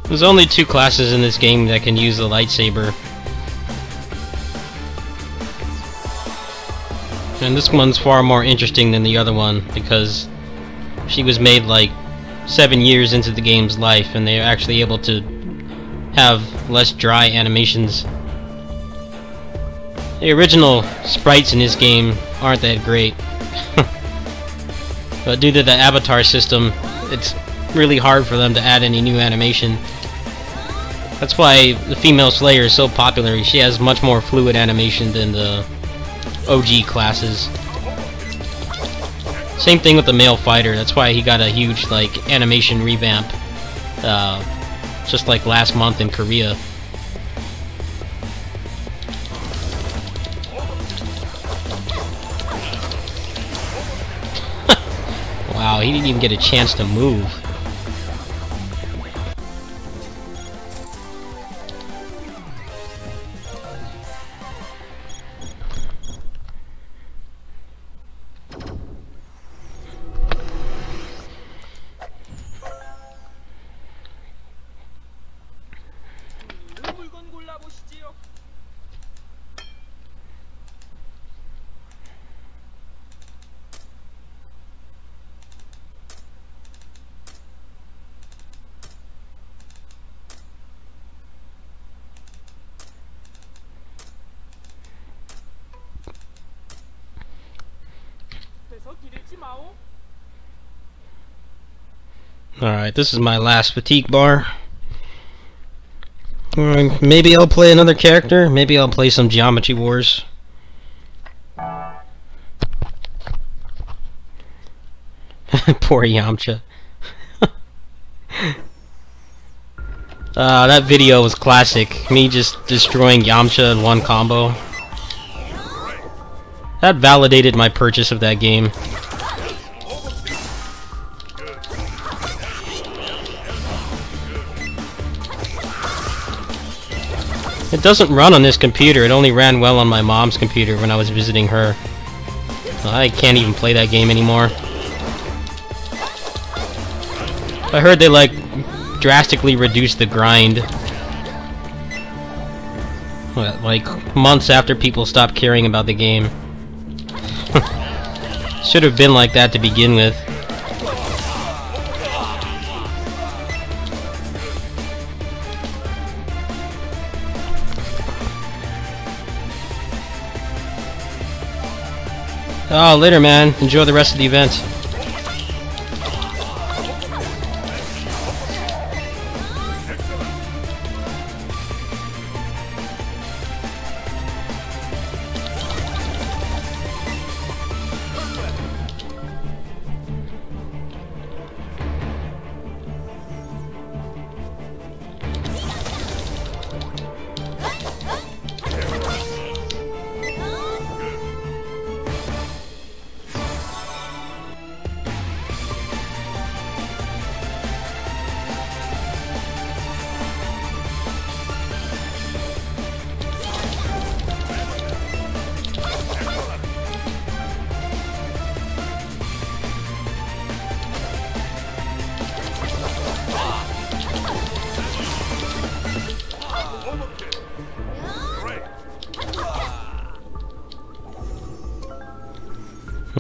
There's only 2 classes in this game that can use the lightsaber. And this one's far more interesting than the other one because she was made like 7 years into the game's life and they're actually able to have less dry animations. The original sprites in this game aren't that great. But due to the avatar system, it's really hard for them to add any new animation. That's why the female Slayer is so popular. She has much more fluid animation than the OG classes. Same thing with the male fighter. That's why he got a huge like animation revamp just like last month in Korea. Wow, he didn't even get a chance to move. Alright, this is my last fatigue bar. Maybe I'll play another character. Maybe I'll play some Geometry Wars. Poor Yamcha. That video was classic. Me just destroying Yamcha in one combo. That validated my purchase of that game. It doesn't run on this computer. It only ran well on my mom's computer when I was visiting her. I can't even play that game anymore. I heard they like drastically reduced the grind. Like months after people stopped caring about the game. Should have been like that to begin with. Oh, later, man. Enjoy the rest of the event.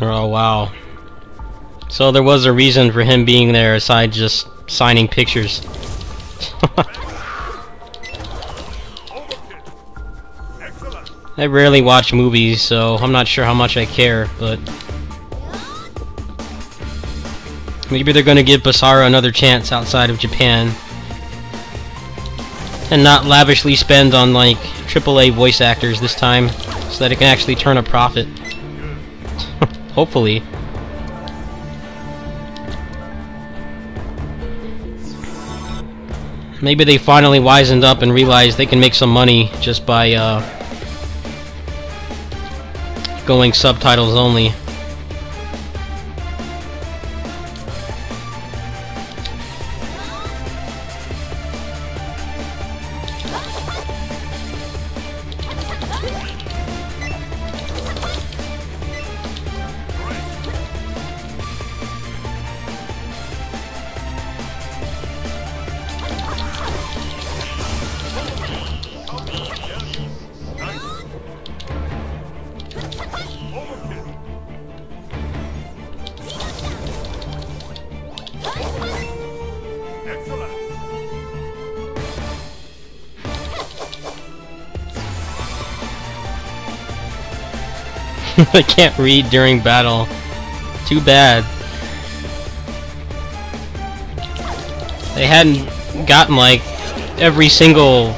Oh wow. So there was a reason for him being there aside just signing pictures. I rarely watch movies, so I'm not sure how much I care, but maybe they're gonna give Basara another chance outside of Japan and not lavishly spend on like AAA voice actors this time so that it can actually turn a profit. Hopefully. Maybe they finally wisened up and realized they can make some money just by going subtitles only. I can't read during battle. Too bad. They hadn't gotten like every single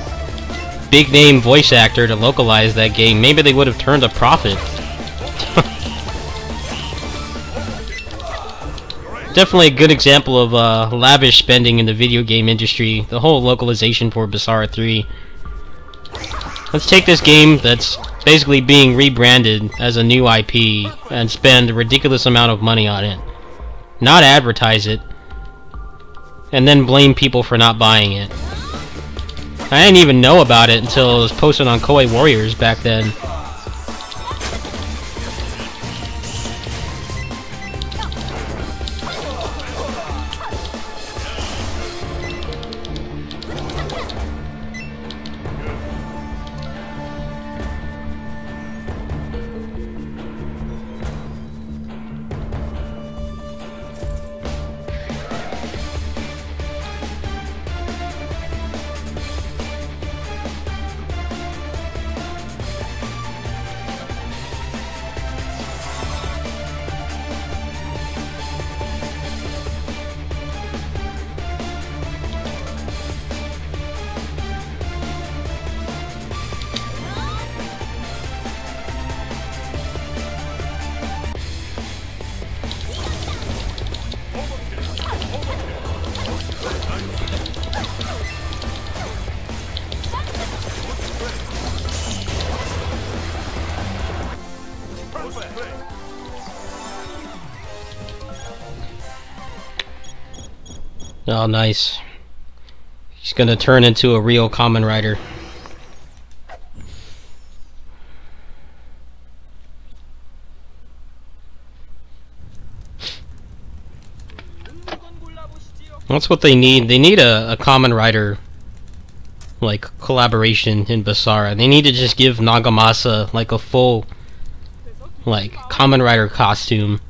big name voice actor to localize that game. Maybe they would have turned a profit. Definitely a good example of lavish spending in the video game industry. The whole localization for Basara 3. Let's take this game that's basically being rebranded as a new IP and spend a ridiculous amount of money on it. Not advertise it. And then blame people for not buying it. I didn't even know about it until it was posted on Koei Warriors back then. Oh, nice. He's gonna turn into a real Kamen Rider. That's what they need. They need a Kamen Rider like collaboration in Basara. They need to just give Nagamasa like a full like Kamen Rider costume.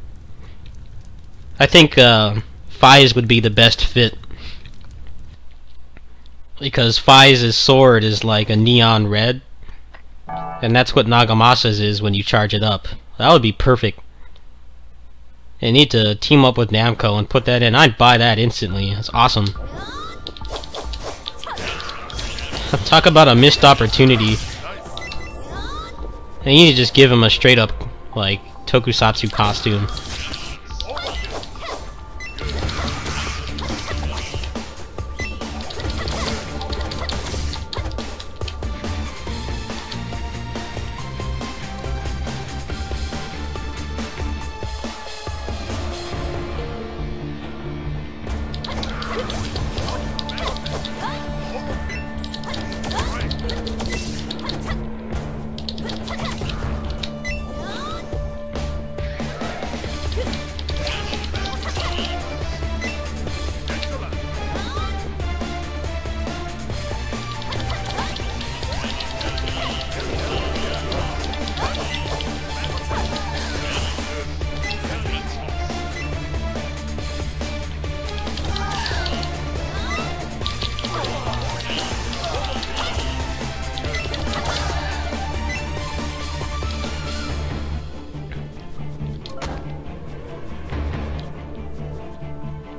I think Faiz would be the best fit, because Faiz's sword is like a neon red, and that's what Nagamasa's is when you charge it up. That would be perfect. They need to team up with Namco and put that in. I'd buy that instantly. That's awesome. Talk about a missed opportunity. They need to just give him a straight up like tokusatsu costume.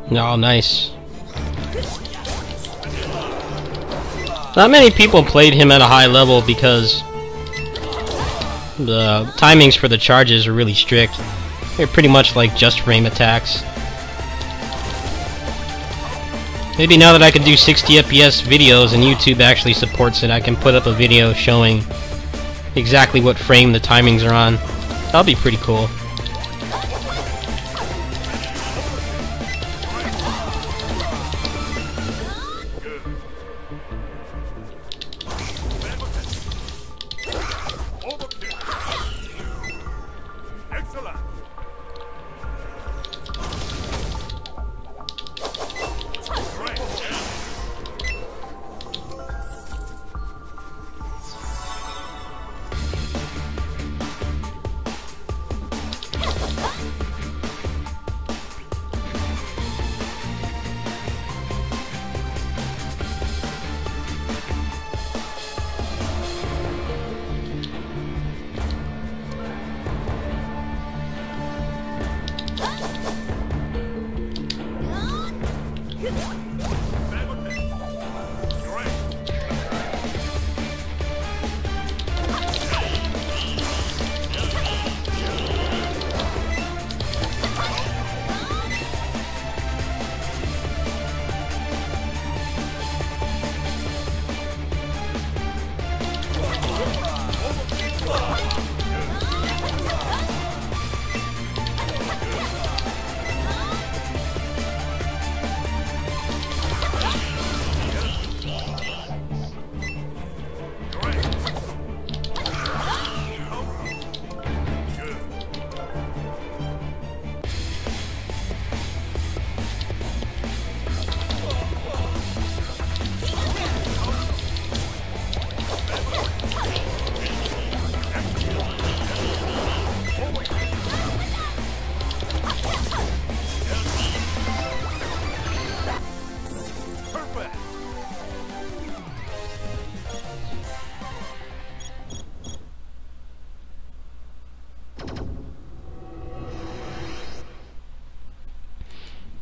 Oh, nice. Not many people played him at a high level because the timings for the charges are really strict. They're pretty much like just frame attacks. Maybe now that I can do 60 FPS videos and YouTube actually supports it, I can put up a video showing exactly what frame the timings are on. That'll be pretty cool.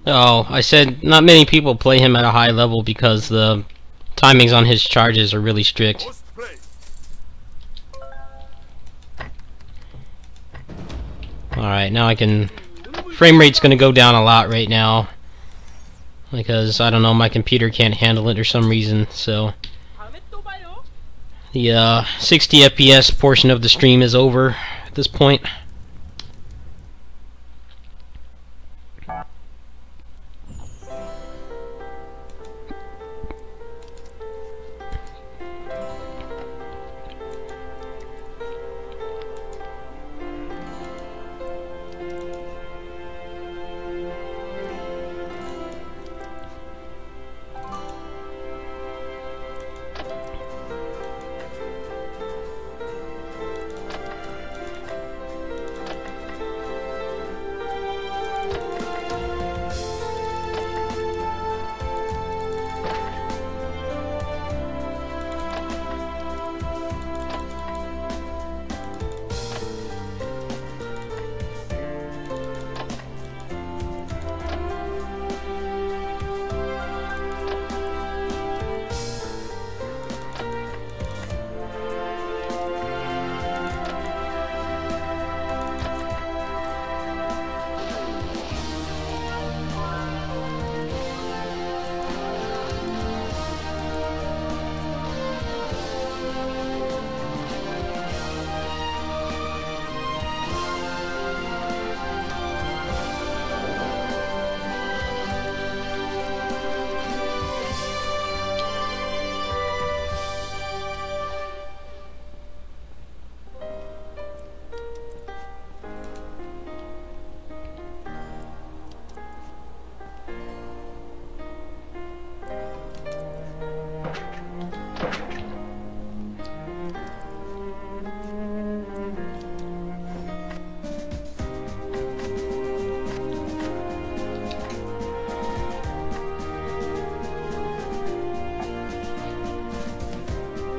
Oh, I said not many people play him at a high level because the timings on his charges are really strict. Alright, now I can... Frame rate's gonna go down a lot right now. Because, I don't know, my computer can't handle it for some reason, so... The 60 FPS portion of the stream is over at this point.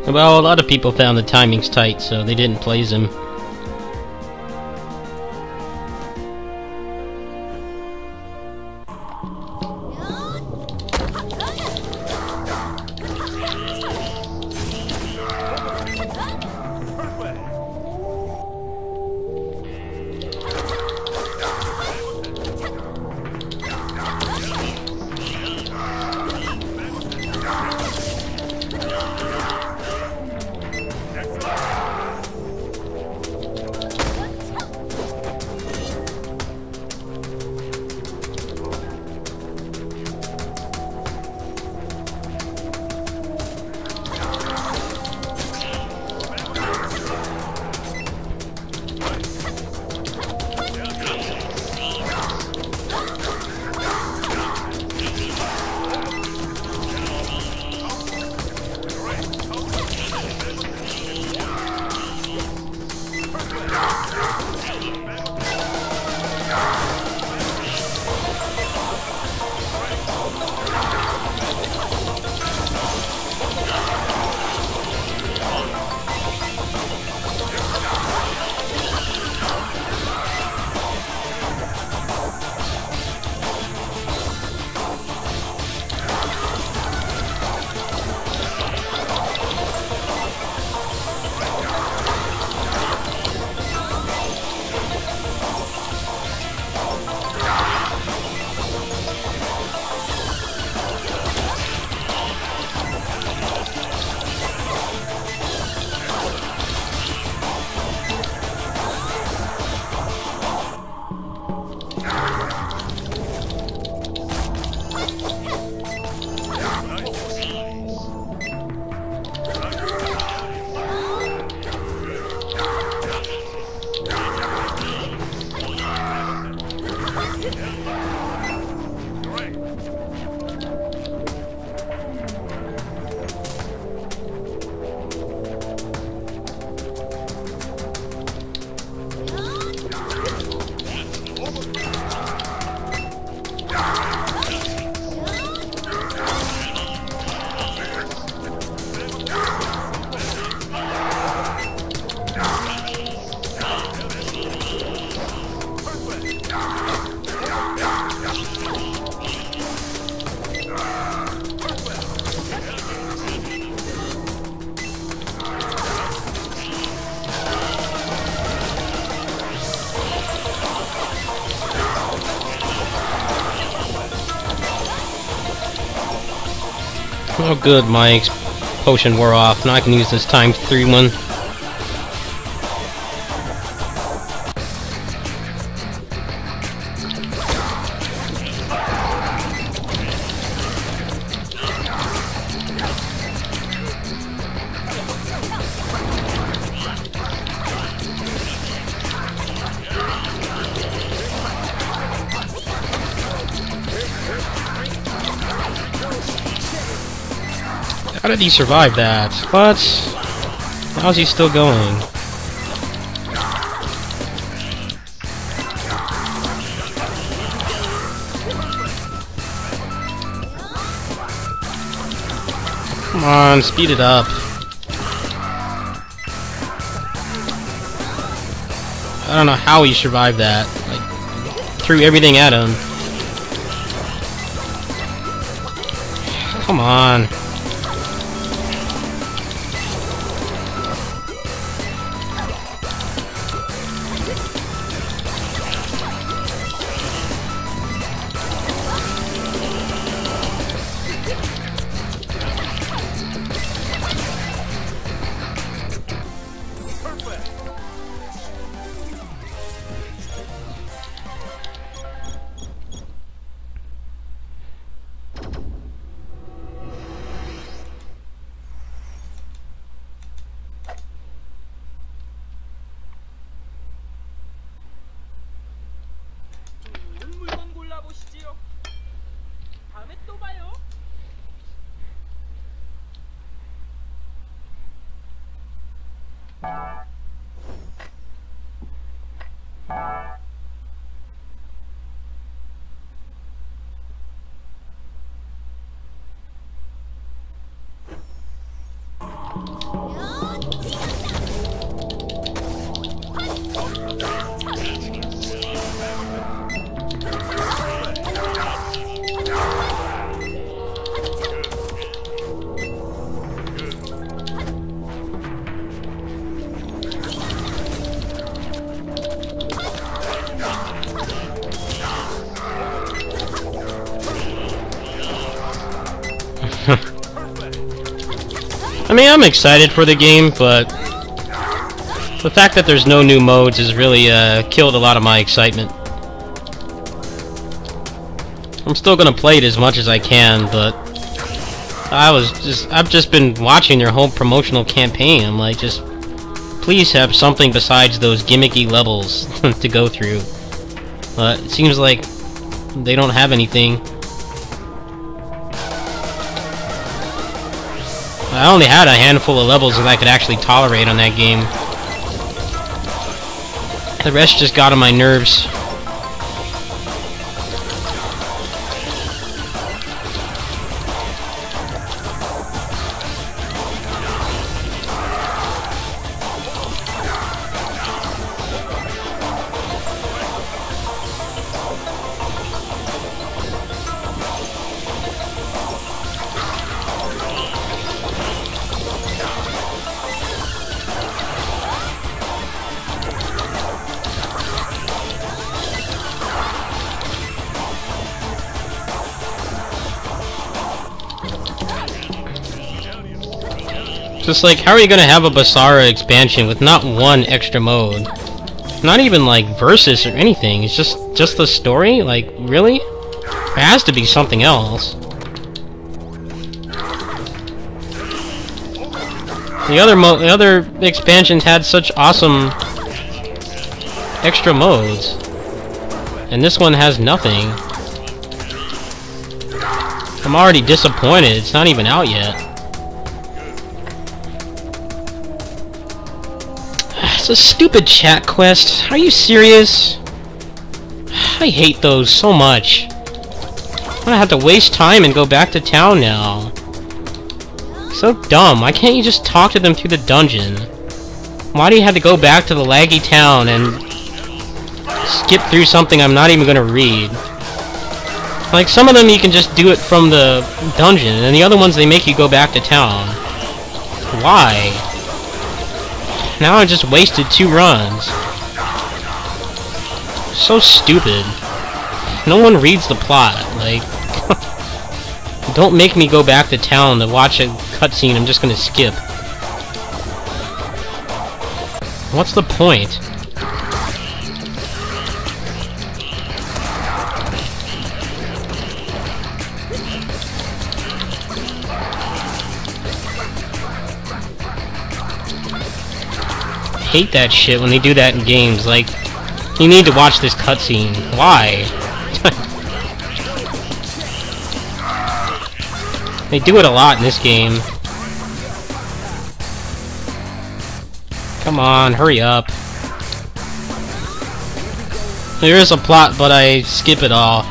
Well, a lot of people found the timings tight, so they didn't plays him. Oh good, my potion wore off. Now I can use this times 3 one. How did he survive that? What? How's he still going? Come on, speed it up. I don't know how he survived that. Like, threw everything at him. Come on. I mean, I'm excited for the game, but the fact that there's no new modes has really killed a lot of my excitement. I'm still gonna play it as much as I can, but I've just been watching their whole promotional campaign. I'm like, just please have something besides those gimmicky levels to go through. But it seems like they don't have anything. I only had a handful of levels that I could actually tolerate on that game. The rest just got on my nerves. Just like, how are you gonna have a Basara expansion with not one extra mode? Not even like versus or anything. It's just the story? Like, really? There has to be something else. The other expansions had such awesome extra modes, and this one has nothing. I'm already disappointed. It's not even out yet. It's a stupid chat quest. Are you serious? I hate those so much. I'm gonna have to waste time and go back to town now. So dumb. Why can't you just talk to them through the dungeon? Why do you have to go back to the laggy town and skip through something I'm not even gonna read? Like, some of them you can just do it from the dungeon, and the other ones they make you go back to town. Why? Now I just wasted 2 runs. So stupid. No one reads the plot. Like, Don't make me go back to town to watch a cutscene I'm just gonna skip. What's the point? I hate that shit when they do that in games. Like, you need to watch this cutscene. Why? They do it a lot in this game. Come on, hurry up. There is a plot, but I skip it all.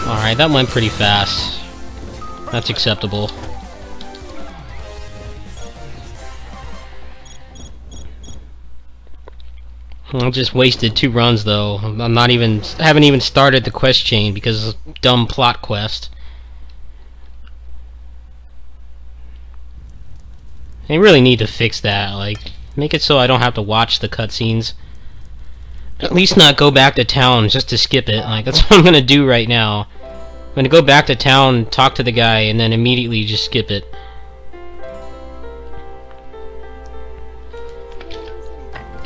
Alright, that went pretty fast. That's acceptable. I just wasted 2 runs though. Haven't even started the quest chain because of dumb plot quest. They really need to fix that. Like, make it so I don't have to watch the cutscenes. At least not go back to town just to skip it. Like, that's what I'm gonna do right now. I'm gonna go back to town, talk to the guy, and then immediately just skip it.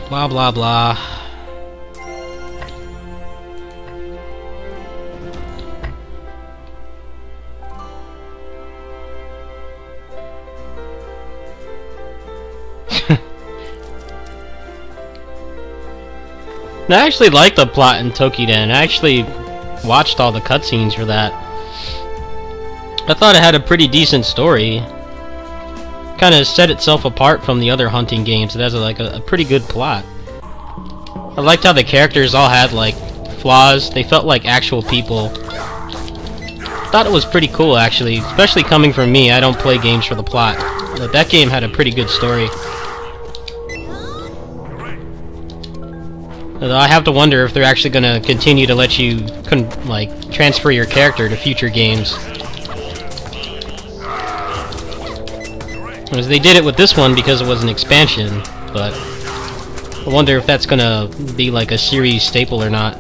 Blah blah blah. I actually liked the plot in Tokiden. I actually watched all the cutscenes for that. I thought it had a pretty decent story. Kind of set itself apart from the other hunting games. It has a pretty good plot. I liked how the characters all had like flaws. They felt like actual people. Thought it was pretty cool actually, especially coming from me. I don't play games for the plot, but that game had a pretty good story. Although I have to wonder if they're actually gonna continue to let you like transfer your character to future games. Because they did it with this one because it was an expansion, but I wonder if that's gonna be like a series staple or not.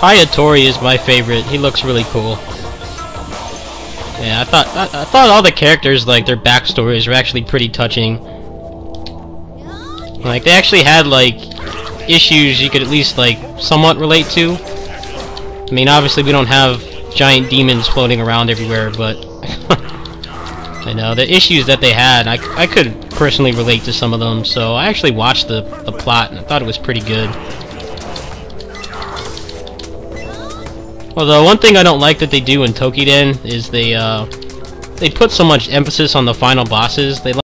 Hayatori is my favorite. He looks really cool. Yeah, I thought all the characters, like, their backstories were actually pretty touching. Like, they actually had, like, issues you could at least, like, somewhat relate to. I mean, obviously we don't have giant demons floating around everywhere, but I know, the issues that they had, I could personally relate to some of them, so I actually watched the plot, and I thought it was pretty good. Although, one thing I don't like that they do in Tokiden is they put so much emphasis on the final bosses. They